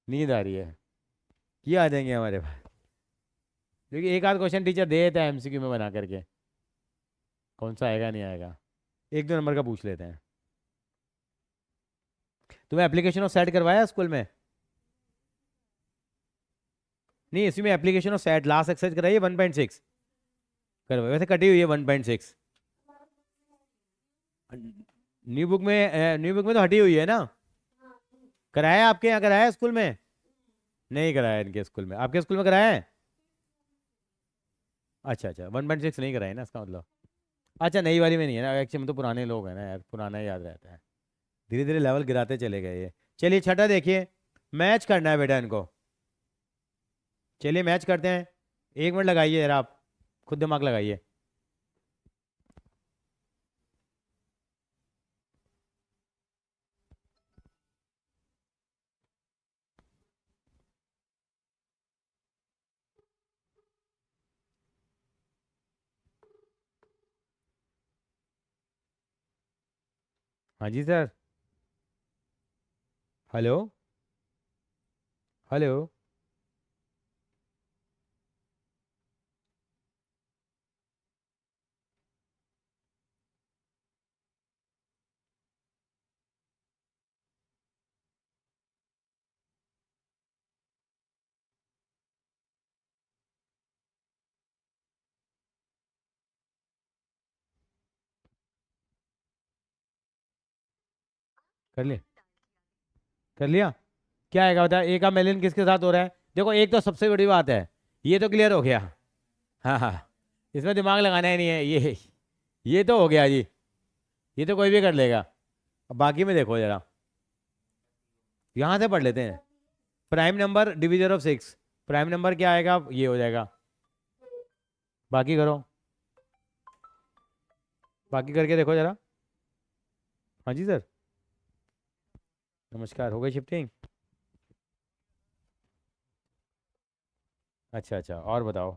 नींद आ रही है? ये आ जाएंगे हमारे पास, क्योंकि एक आध क्वेश्चन टीचर दे देता है एमसीक्यू में बना करके। कौन सा आएगा नहीं आएगा, 1 2 नंबर का पूछ लेते हैं। तुम्हें एप्लीकेशन ऑफ सेट करवाया स्कूल में? नहीं, इसी में application of set last exercise कराइए 1.6। करवाई, वैसे कटी हुई है 1.6। न्यू बुक में तो हटी हुई है ना। कराया आपके यहाँ, कराया स्कूल में? नहीं कराया इनके स्कूल में, आपके स्कूल में कराया है? अच्छा अच्छा, 1.6 नहीं कराया ना इसका मतलब। अच्छा, नई वाली में नहीं है ना, एक्चुअली हम तो पुराने लोग हैं ना यार, पुराना ही याद रहता है। धीरे धीरे लेवल गिराते चले गए ये। चलिए छठा देखिए, मैच करना है बेटा इनको। चलिए मैच करते हैं। 1 मिनट लगाइए यार आप, खुद दिमाग लगाइए। हाँ जी सर। Hello, hello. कर लिए? कर लिया? क्या आएगा बता, ए का मिलियन किसके साथ हो रहा है? देखो एक तो सबसे बड़ी बात है, ये तो क्लियर हो गया। हाँ हाँ, इसमें दिमाग लगाना ही नहीं है, ये तो हो गया जी, ये तो कोई भी कर लेगा। अब बाकी में देखो जरा, यहाँ से पढ़ लेते हैं। Prime number division of 6, prime number क्या आएगा, ये हो जाएगा। बाकी करो, बाकी करके देखो जरा। हाँ जी सर। नमस्कार, हो गई शिफ्टिंग? अच्छा अच्छा, और बताओ।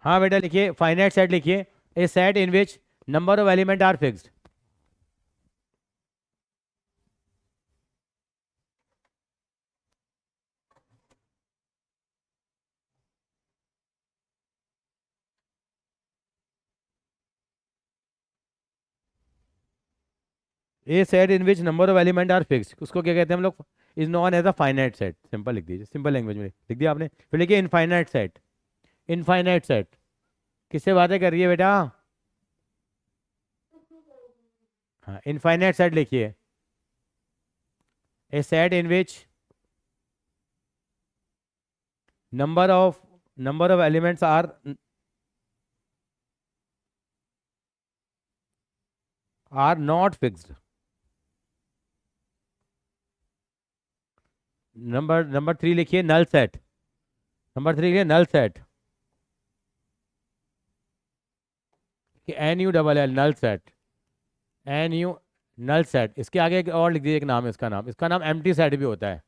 हाँ बेटा लिखिए, फाइनाइट सेट लिखिए, a set in which number of element are fixed. A set in which number of element are fixed, उसको क्या कहते हैं हम लोग? Is known as a finite set. Simple लिख दीजिए, सिंपल लैंग्वेज में लिख दिया आपने। फिर लिखिए इनफाइनाइट सेट। इनफाइनाइट सेट किससे बातें कर रही है बेटा? हाँ, इनफाइनाइट सेट लिखिए, a set in which number of elements are not fixed. Number 3 लिखिए, नल सेट। नंबर 3 लिखिए null set, NU null set, NU null set. इसके आगे एक और लिख दीजिए, एक नाम है इसका नाम एम्प्टी सेट भी होता है।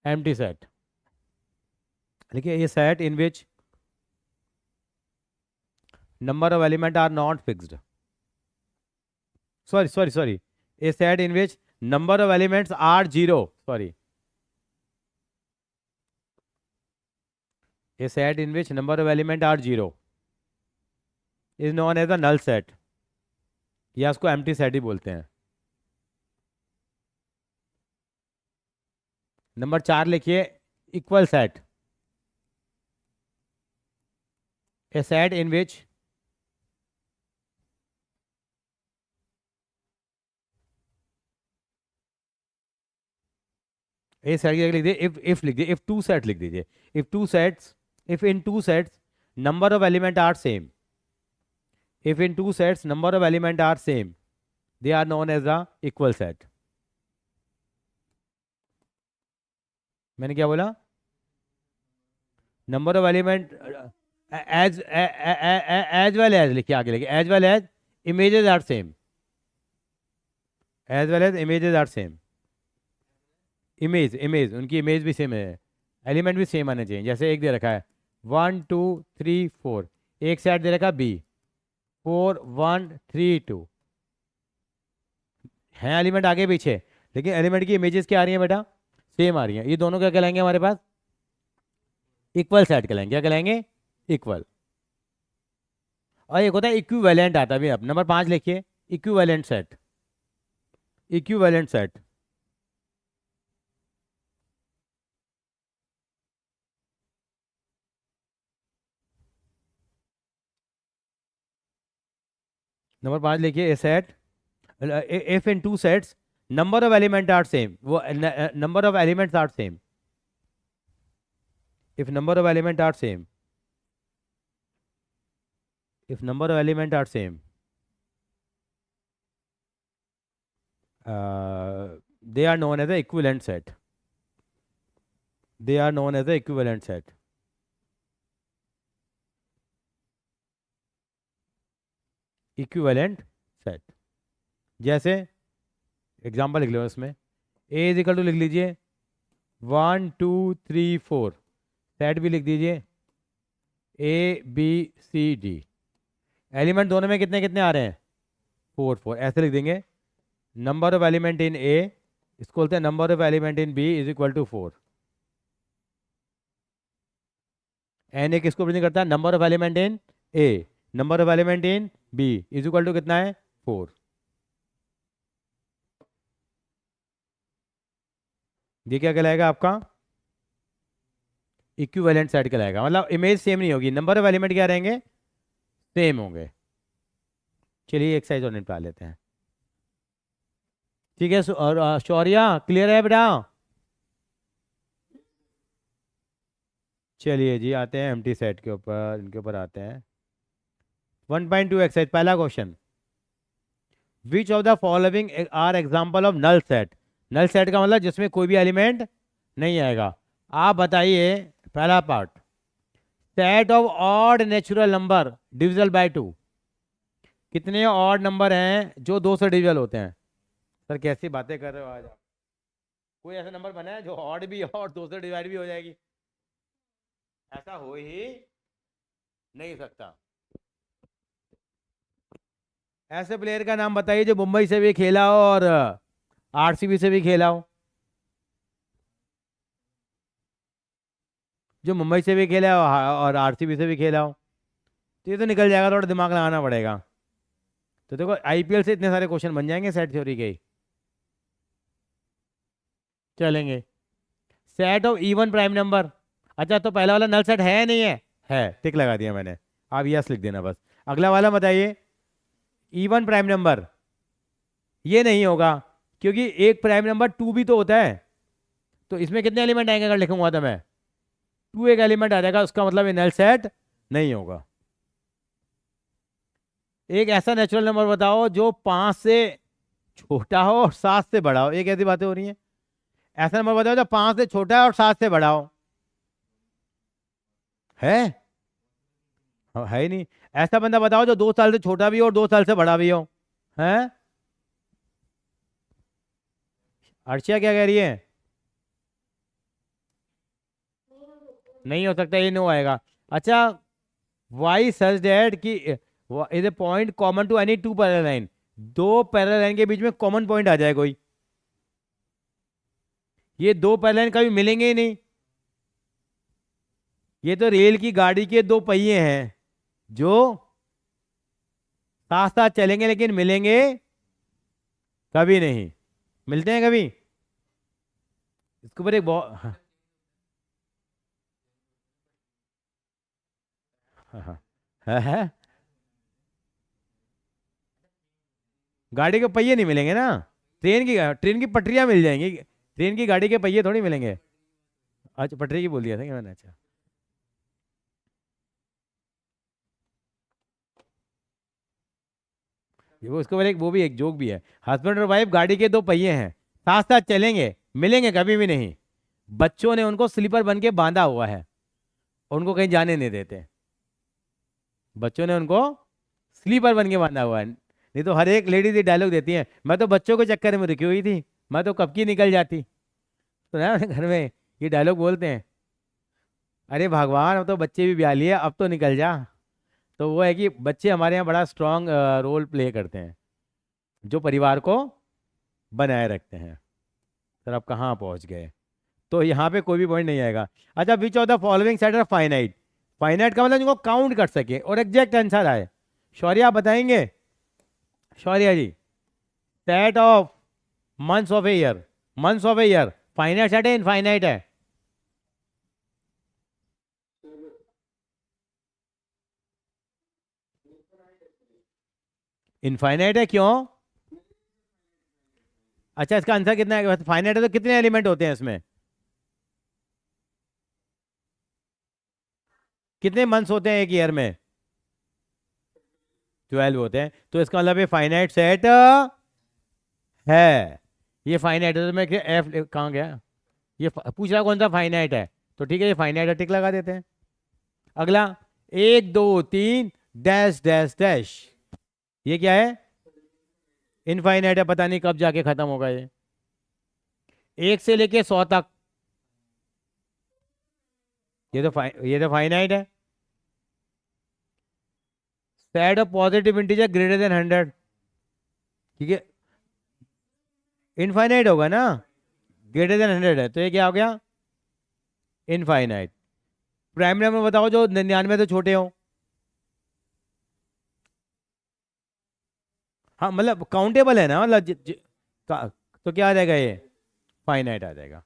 एम्प्टी सेट लिखिए, a set in which number of element are not fixed. Sorry, a set in which number of elements are zero. Sorry, a set in which number of element are zero is known as a null set, या उसको empty set ही बोलते हैं। Number 4 लिखिए, equal set, a set in which A set लिख दीजिए, if लिख दीजिए, if two set लिख दीजिए, if in two sets number of element are same, if in two sets number of element are same, they are known as a equal set. मैंने क्या बोला? Number of element as well as लिखिए, आगे लिखिए, as well as images are same, as well as images are same. Image उनकी image भी same है, element भी सेम आने चाहिए। जैसे एक दे रखा है 1 2 3 4, एक सेट दे रखा बी 4 1 3 2, है एलिमेंट आगे पीछे, लेकिन एलिमेंट की इमेजेस क्या आ रही है बेटा? सेम आ रही है। ये दोनों क्या कहलाएंगे हमारे पास? इक्वल सेट कहलाएंगे। क्या कहलाएंगे? इक्वल। और एक होता है इक्विवेलेंट, आता भी। अब नंबर 5 लिखिए, equivalent set. Equivalent set number 5 लिखिए, a set if in two sets number of element are same, वो number of elements are same, if number of element are same, if number of element are same, they are known as the equivalent set, they are known as the equivalent set। Equivalent set, जैसे example लिख लो इसमें, ए is equal to लिख लीजिए 1 2 3 4, set भी लिख दीजिए A B C D. Element दोनों में कितने कितने आ रहे हैं? 4 4, ऐसे लिख देंगे। Number of element in A, इसको बोलते हैं number of element in B is equal to 4। N A किसको प्रेजेंट करता है? Number of element in A, number of element in B is equal to कितना है? 4। ये क्या कहलाएगा आपका? इक्विवेलेंट सेट कहलाएगा। मतलब इमेज सेम नहीं होगी, नंबर ऑफ एलिमेंट क्या रहेंगे? सेम होंगे। चलिए एक्सरसाइज और निपटा लेते हैं, ठीक है? और शौर्या क्लियर है बेटा? चलिए जी, आते हैं एम्प्टी सेट के ऊपर, इनके ऊपर आते हैं। 1.2 एक्सरसाइज, पहला question, which of the following are example of null set. Null set का मतलब जिसमें कोई भी एलिमेंट नहीं आएगा। आप बताइए, पहला part, set of odd natural number divisible by 2। कितने ऑड नंबर हैं जो 2 से डिविजल होते हैं? सर कैसी बातें कर रहे हो आज आप? कोई ऐसा नंबर बना है जो ऑड भी है और 2 से डिवाइड भी हो जाएगी? ऐसा हो ही नहीं सकता। ऐसे प्लेयर का नाम बताइए जो मुंबई से भी खेला हो और आरसीबी से भी खेला हो। जो मुंबई से भी खेला हो और आरसीबी से भी खेला हो। तो ये तो निकल जाएगा, थोड़ा दिमाग लगाना पड़ेगा। तो देखो आईपीएल से इतने सारे क्वेश्चन बन जाएंगे सेट थ्योरी के ही। चलेंगे। Set of even prime number. अच्छा तो पहला वाला नल सेट है या नहीं है? है, टिक लगा दिया मैंने। आप यस लिख देना बस। अगला वाला बताइए। Even prime number. ये नहीं होगा, क्योंकि एक प्राइम नंबर टू भी तो होता है। तो इसमें कितने एलिमेंट आएंगे अगर लिखूंगा तो मैं? टू एक एलिमेंट आ जाएगा, उसका मतलब ये नल सेट नहीं होगा। एक ऐसा नेचुरल नंबर बताओ जो 5 से छोटा हो और 7 से बड़ा हो। एक ऐसी बातें हो रही हैं। ऐसा नंबर बताओ जो 5 से छोटा है और 7 से बड़ा हो। है? हाँ, है ही नहीं। ऐसा बंदा बताओ जो 2 साल से छोटा भी हो और 2 साल से बड़ा भी हो। है? अर्चिया क्या कह रही है? नहीं हो सकता, ये नो आएगा। अच्छा, वाई सच दैट कि is a point common to any two parallel line. दो पैरेलल लाइन के बीच में कॉमन पॉइंट आ जाए कोई। ये दो पैरेलल लाइन कभी मिलेंगे ही नहीं। ये तो रेल की गाड़ी के दो पहिए हैं जो साथ साथ चलेंगे लेकिन मिलेंगे कभी नहीं। मिलते हैं कभी? इसके ऊपर एक बहुत है। गाड़ी के पहिए नहीं मिलेंगे ना। ट्रेन की पटरियां मिल जाएंगी, ट्रेन की गाड़ी के पहिए थोड़ी मिलेंगे। अच्छा, पटरी की बोल दिया था क्या मैंने? अच्छा। ये वो उसके ऊपर एक वो भी एक जोक भी है। हस्बैंड और वाइफ गाड़ी के दो पहिए हैं, साथ साथ चलेंगे, मिलेंगे कभी भी नहीं। बच्चों ने उनको स्लीपर बन के बांधा हुआ है, उनको कहीं जाने नहीं देते। बच्चों ने उनको स्लीपर बन के बांधा हुआ है। नहीं तो हर एक लेडीज ये डायलॉग देती है, मैं तो बच्चों के चक्कर में रुकी हुई थी, मैं तो कब की निकल जाती। तो ना घर में ये डायलॉग बोलते हैं, अरे भगवान अब तो बच्चे भी ब्याह लिए, अब तो निकल जा। तो वो है कि बच्चे हमारे यहाँ बड़ा स्ट्रांग रोल प्ले करते हैं, जो परिवार को बनाए रखते हैं। सर आप कहाँ पहुँच गए? तो यहाँ पे कोई भी पॉइंट नहीं आएगा। अच्छा, which of the following set are finite. Finite का मतलब जिनको काउंट कर सके और एग्जैक्ट आंसर आए। शौर्य आप बताएंगे? Shaurya ji, set of months of a year. Months of a year finite set है इनफाइनाइट है? इनफाइनाइट है, क्यों? अच्छा, इसका आंसर कितना है? फाइनाइट है तो कितने एलिमेंट होते हैं इसमें? कितने मंथ्स होते हैं एक ईयर में? 12 होते हैं। तो इसका मतलब ये फाइनाइट सेट है। ये फाइनाइट है तो मैं एफ कहाँ गया? ये पूछ रहा कौन सा फाइनाइट है, तो ठीक है ये फाइनाइट है, टिक लगा देते हैं। अगला, 1 2 3 डैश डैश डैश, ये क्या है? इनफाइनाइट है, पता नहीं कब जाके खत्म होगा ये। 1 से लेके 100 तक, ये तो फाइनाइट है। Set of positive integer greater than 100, ठीक है, इनफाइनाइट होगा ना। ग्रेटर देन 100 है तो ये क्या हो गया? इनफाइनाइट। प्राइम नंबर बताओ जो 99 से छोटे हो। हाँ मतलब काउंटेबल है ना, मतलब तो क्या आ जाएगा ये? फाइनाइट आ जाएगा।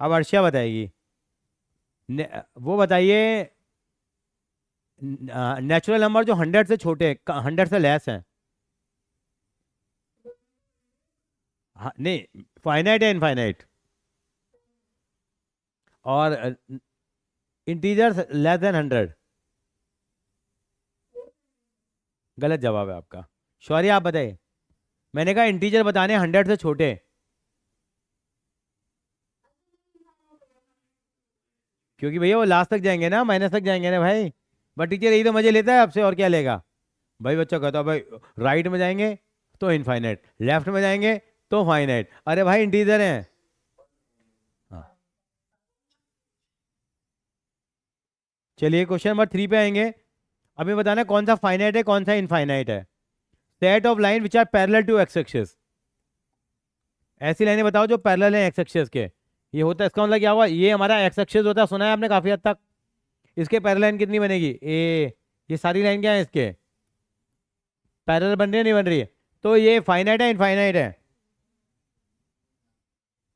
अब अर्शिया बताएगी। वो बताइए, नेचुरल नंबर जो 100 से छोटे, 100 से लेस हैं। हाँ नहीं, फाइनाइट है इनफाइनाइट? और इंटीजर लेस देन 100? गलत जवाब है आपका। शौर्य आप बताइए। मैंने कहा इंटीजर बताने 100 से छोटे। क्योंकि भैया वो लास्ट तक जाएंगे ना, माइनस तक जाएंगे ना भाई। बट टीचर यही तो मजे लेता है आपसे, और क्या लेगा? भाई बच्चा कहता है भाई राइट में जाएंगे तो इनफाइनाइट, लेफ्ट में जाएंगे तो फाइनाइट। अरे भाई इंटीजर हैं। हाँ। चलिए क्वेश्चन नंबर 3 पे आएंगे। अभी बताना कौन सा फाइनाइट है कौन सा इनफाइनाइट है। Set of line which are parallel to x axis. ऐसी लाइनें बताओ जो पैरेलल हैं एक्स एक्सिस के। ये होता है, इसका मतलब क्या हुआ, ये हमारा एक्स एक्सिस होता है, सुना है आपने काफी हद तक। इसके पैरेलल लाइन कितनी बनेगी, ए। ये सारी लाइन क्या है इसके, पैरेलल बन रही है नहीं बन रही है। तो ये फाइनाइट है इनफाइनाइट है,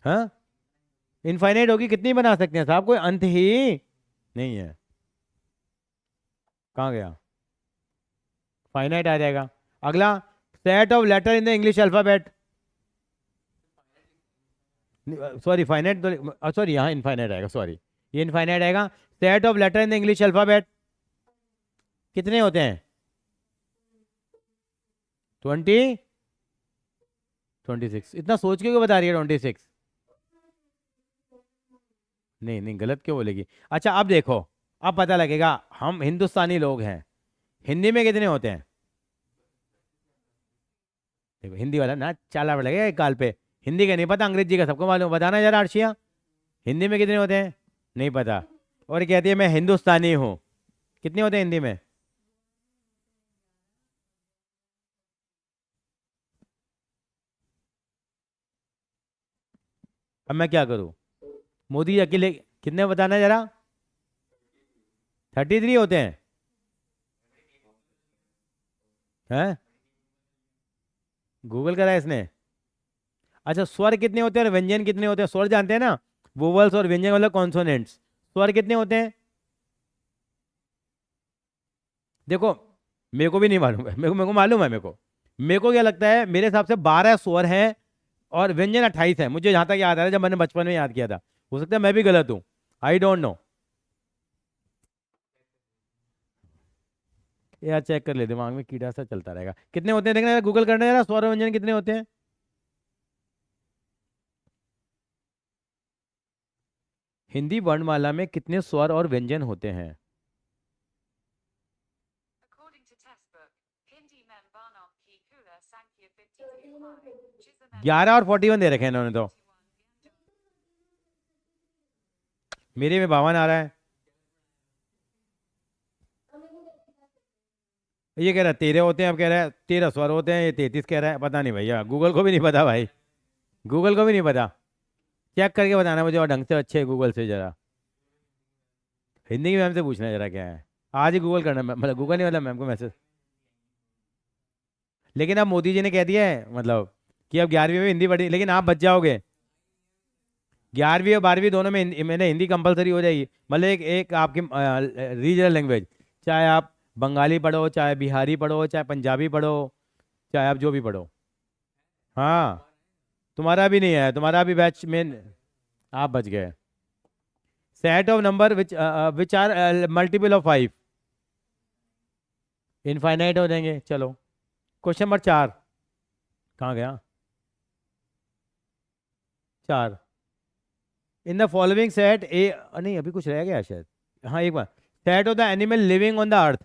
हाँ इनफाइनाइट होगी, कितनी बना सकते हैं साहब, कोई अंत ही नहीं है। कहाँ गया, फाइनाइट आ जाएगा। अगला, set of letter in the English alphabet. Sorry finite तो, सॉरी यहाँ इनफाइनाइट आएगा, सॉरी ये इनफाइनाइट आएगा। Set of letter in the English alphabet कितने होते हैं, 20, 26। इतना सोच के क्यों बता रही है 26, नहीं नहीं गलत क्यों बोलेगी। अच्छा अब देखो, अब पता लगेगा, हम हिंदुस्तानी लोग हैं, हिंदी में कितने होते हैं। देखो हिंदी वाला ना चाला पड़ लगेगा एक गाल पे, हिंदी का नहीं पता, अंग्रेजी का सबको मालूम, बताना जरा अर्शिया, हिंदी में कितने होते हैं, नहीं पता। और कहती है मैं हिंदुस्तानी हूँ, कितने होते हैं हिंदी में। अब मैं क्या करूँ, मोदी अकेले कितने बताना जरा, 33 होते हैं, हैं गूगल करा है इसने। अच्छा स्वर कितने होते हैं और व्यंजन कितने होते हैं, स्वर जानते हैं ना, वोवल्स और व्यंजन मतलब कॉन्सोनेंट्स, स्वर कितने होते हैं। देखो मेरे को भी नहीं मालूम है, मेरे को मालूम है, मेरे को क्या लगता है, मेरे हिसाब से 12 स्वर हैं और व्यंजन 28 है, मुझे जहां तक याद आ रहा है, जब मैंने बचपन में याद किया था। हो सकता है मैं भी गलत हूँ, आई डोंट नो। यार चेक कर ले, दिमाग में कीड़ा सा चलता रहेगा, कितने होते हैं देखना, गूगल करना जरा, स्वर और व्यंजन कितने होते हैं। हिंदी वर्णमाला में कितने स्वर और व्यंजन होते हैं। According to textbook, Hindi में बानों की कुल संख्या 52 है, जिसमें 11 और 41 दे रखे हैं इन्होंने तो, मेरे में 52 आ रहा है, ये कह रहा है 13 होते हैं, अब कह रहा है 13 स्वर होते हैं, ये 33 कह रहा है, पता नहीं भैया, गूगल को भी नहीं पता भाई, गूगल को भी नहीं पता। चेक करके बताना मुझे और ढंग से, अच्छे गूगल से जरा, हिंदी की मैम से पूछना है जरा क्या है, आज ही गूगल करना, मतलब गूगल नहीं, मतलब मैम को मैसेज। लेकिन अब मोदी जी ने कह दिया है मतलब कि अब 11वीं में हिंदी पढ़ी, लेकिन आप बच जाओगे, 11वीं और 12वीं दोनों में मैंने हिंदी कंपलसरी हो जाएगी, मतलब एक एक आपकी रीजनल लैंग्वेज, चाहे आप बंगाली पढ़ो, चाहे बिहारी पढ़ो, चाहे पंजाबी पढ़ो, चाहे आप जो भी पढ़ो। हाँ तुम्हारा भी नहीं है, तुम्हारा भी बैच में, आप बच गए। Set of number which are multiple of 5 infinite हो जाएंगे। चलो क्वेश्चन नंबर 4, कहाँ गया, 4, in the following set a, नहीं अभी कुछ रह गया शायद, हाँ एक बार, set of the animal living on the earth.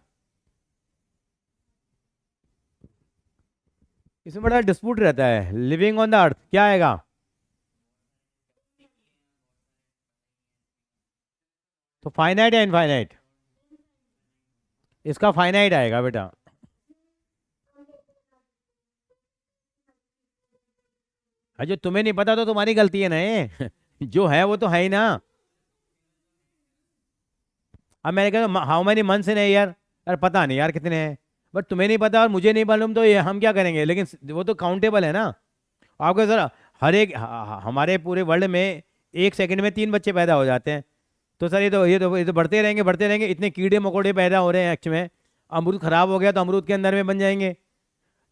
इसमें बड़ा डिस्प्यूट रहता है, लिविंग ऑन द अर्थ क्या आएगा, तो फाइनाइट या इनफाइनाइट, इसका फाइनाइट आएगा बेटा। अजय तुम्हें नहीं पता तो तुम्हारी गलती है ना ये जो है वो तो है ही ना। अब मैंने कहा how many months in a year, यार पता नहीं यार कितने हैं, बट तुम्हें नहीं पता और मुझे नहीं मालूम, तो ये हम क्या करेंगे, लेकिन वो तो काउंटेबल है ना। आपको सर हर एक हमारे पूरे वर्ल्ड में 1 सेकंड में 3 बच्चे पैदा हो जाते हैं, तो सर ये तो बढ़ते रहेंगे, इतने कीड़े मकोड़े पैदा हो रहे हैं एक्च में, अमरूद खराब हो गया तो अमरूद के अंदर में बन जाएंगे,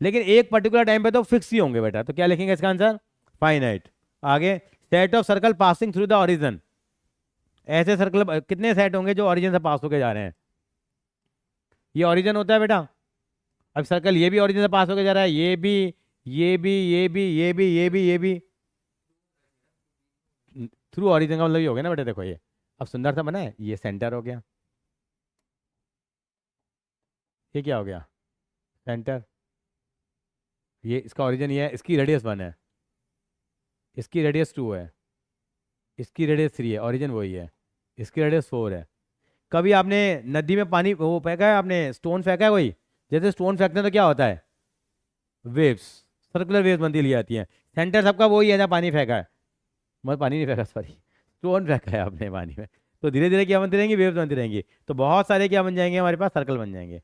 लेकिन एक पर्टिकुलर टाइम पे तो फिक्स ही होंगे बेटा, तो क्या लिखेंगे इसका आंसर, फाइनाइट। आगे, set of circle passing through the origin, ऐसे सर्कल कितने सेट होंगे जो ओरिजिन से पास होके जा रहे हैं, ये ओरिजिन होता है बेटा। अब सर्कल ये भी ओरिजिन से पास होके जा रहा है, ये भी, ये भी, ये भी, ये भी, ये भी, ये भी, थ्रू ओरिजिन का मतलब ये हो गया ना बेटा, देखो ये अब सुंदर सा बना है, ये सेंटर हो गया, ये क्या हो गया, सेंटर, ये इसका ओरिजिन ये है, इसकी रेडियस 1 है, इसकी रेडियस 2 है, इसकी रेडियस 3 है, ओरिजिन वही है, इसकी रेडियस 4 है। कभी आपने नदी में पानी वो फेंका है, आपने स्टोन फेंका है कोई, जैसे स्टोन फेंकते हैं तो क्या होता है, वेव्स, सर्कुलर वेव्स बनती ली जाती हैं। सेंटर सबका वही है जहाँ पानी फेंका है, मतलब पानी नहीं फेंका, सॉरी, स्टोन फेंका है आपने पानी में, तो धीरे धीरे क्या बनती रहेंगी, वेव्स बनती रहेंगी, तो बहुत सारे क्या बन जाएंगे हमारे पास, सर्कल बन जाएंगे।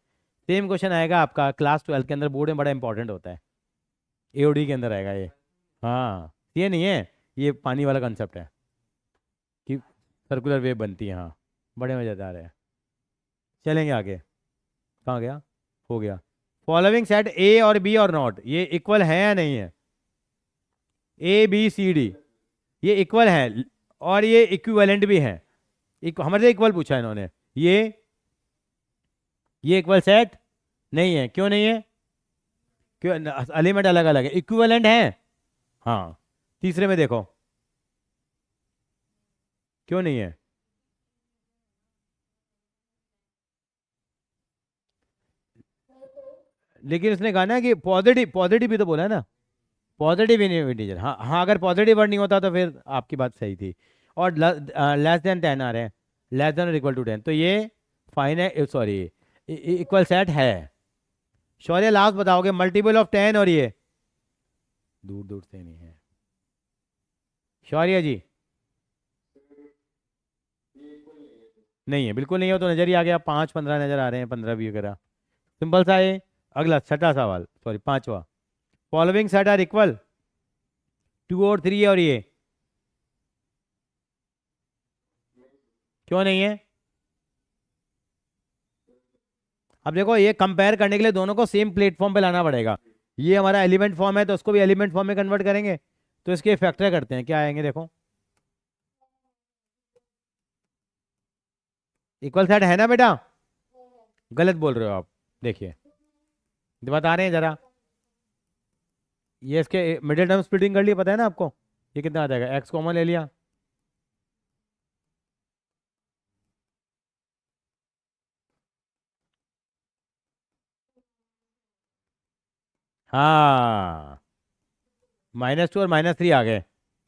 सेम क्वेश्चन आएगा आपका क्लास 12 के अंदर, बोर्ड में बड़ा इंपॉर्टेंट होता है, एओडी के अंदर आएगा ये। हाँ ये नहीं है, ये पानी वाला कंसेप्ट है कि सर्कुलर वेव बनती है। हाँ बड़े मज़ेदार है। चलेंगे आगे, कहाँ गया, हो गया। फॉलोइंग सेट ए और बी और नॉट, ये इक्वल है या नहीं है, ए बी सी डी ये इक्वल है और ये इक्विवेलेंट भी है, हमारे से इक्वल पूछा है इन्होंने, ये इक्वल सेट नहीं है, क्यों नहीं है, क्यों, एलिमेंट अलग अलग है, इक्विवेलेंट है। हाँ तीसरे में देखो क्यों नहीं है, लेकिन उसने कहा ना कि पॉजिटिव, पॉजिटिव भी तो बोला है ना, पॉजिटिव इंटीजर। हाँ हाँ, अगर पॉजिटिव वर्ड नहीं होता तो फिर आपकी बात सही थी। और लेस देन 10 आ रहे हैं, लेस देन और इक्वल टू 10, तो ये फाइनाइट, सॉरी इक्वल सेट है। शौर्य लास्ट बताओगे, मल्टीपल ऑफ 10 और ये दूर दूर से नहीं है, शौर्य जी नहीं है, बिल्कुल नहीं हो तो नजर ही आ गया, 5 15 नजर आ रहे हैं, 15 भी वगैरह, सिंपल सा है। अगला छठा सवाल, सॉरी पांचवा, फॉलोइंग सेट आर इक्वल, 2 और 3 और ये क्यों नहीं है। अब देखो ये कंपेयर करने के लिए दोनों को सेम प्लेटफॉर्म पे लाना पड़ेगा, ये हमारा एलिमेंट फॉर्म है तो उसको भी एलिमेंट फॉर्म में कन्वर्ट करेंगे, तो इसके फैक्टर करते हैं, क्या आएंगे देखो, इक्वल सेट है ना बेटा, गलत बोल रहे हो आप, देखिए बता रहे हैं जरा, ये इसके मिडिल टर्म स्प्लिटिंग कर लिया, पता है ना आपको, ये कितना आ जाएगा, एक्स कॉमन ले लिया, हाँ -2 और -3 आ गए,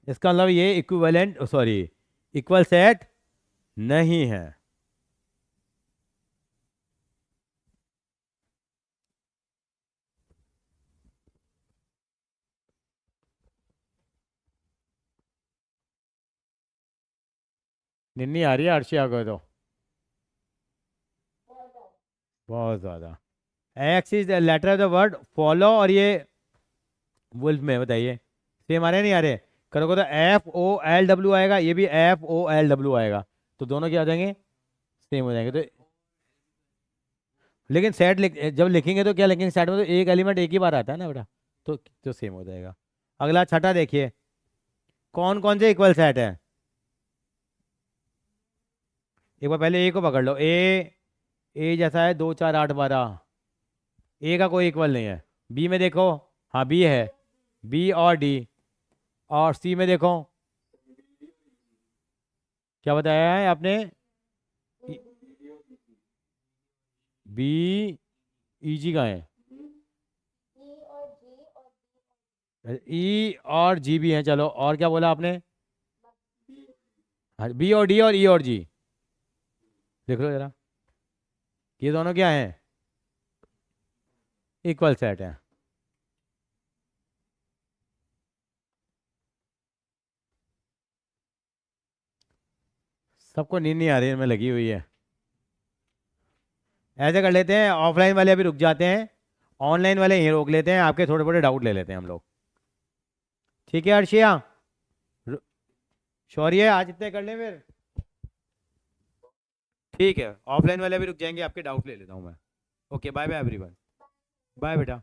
इसका मतलब ये इक्विवेलेंट, सॉरी इक्वल सेट नहीं है। निन्नी आ रही है अर्शी, आ गए तो बहुत ज़्यादा। X is letter of the word follow, और ये वुल्फ में बताइए सेम आ रहे नहीं आ रहे, करोगे तो FOLW आएगा, ये भी FOLW आएगा, तो दोनों क्या आ जाएंगे, सेम हो जाएंगे। तो लेकिन सेट जब लिखेंगे तो क्या लिखेंगे, सेट में तो एक एलिमेंट एक ही बार आता है ना बेटा, तो सेम हो जाएगा। अगला छठा देखिए, कौन कौन से इक्वल सेट है, एक बार पहले ए को पकड़ लो, ए जैसा है 2 4 8 12, ए का कोई इक्वल नहीं है। बी में देखो, हाँ बी है, बी और डी, और सी में देखो क्या बताया है आपने, बी ई जी का है, ई और जी भी है, चलो और क्या बोला आपने, बी और डी और ई और जी, देख लो जरा, ये दोनों क्या हैं, इक्वल सेट है। सबको नींद नहीं आ रही है, में लगी हुई है। ऐसे कर लेते हैं, ऑफलाइन वाले अभी रुक जाते हैं, ऑनलाइन वाले यहीं रोक लेते हैं, आपके थोड़े थोड़े डाउट ले लेते हैं हम लोग, ठीक है अर्शिया, रु- शौर्य आज इतने कर लें फिर, ठीक है ऑफलाइन वाले अभी रुक जाएंगे, आपके डाउट ले लेता हूँ मैं। Okay bye bye everyone, bye बेटा।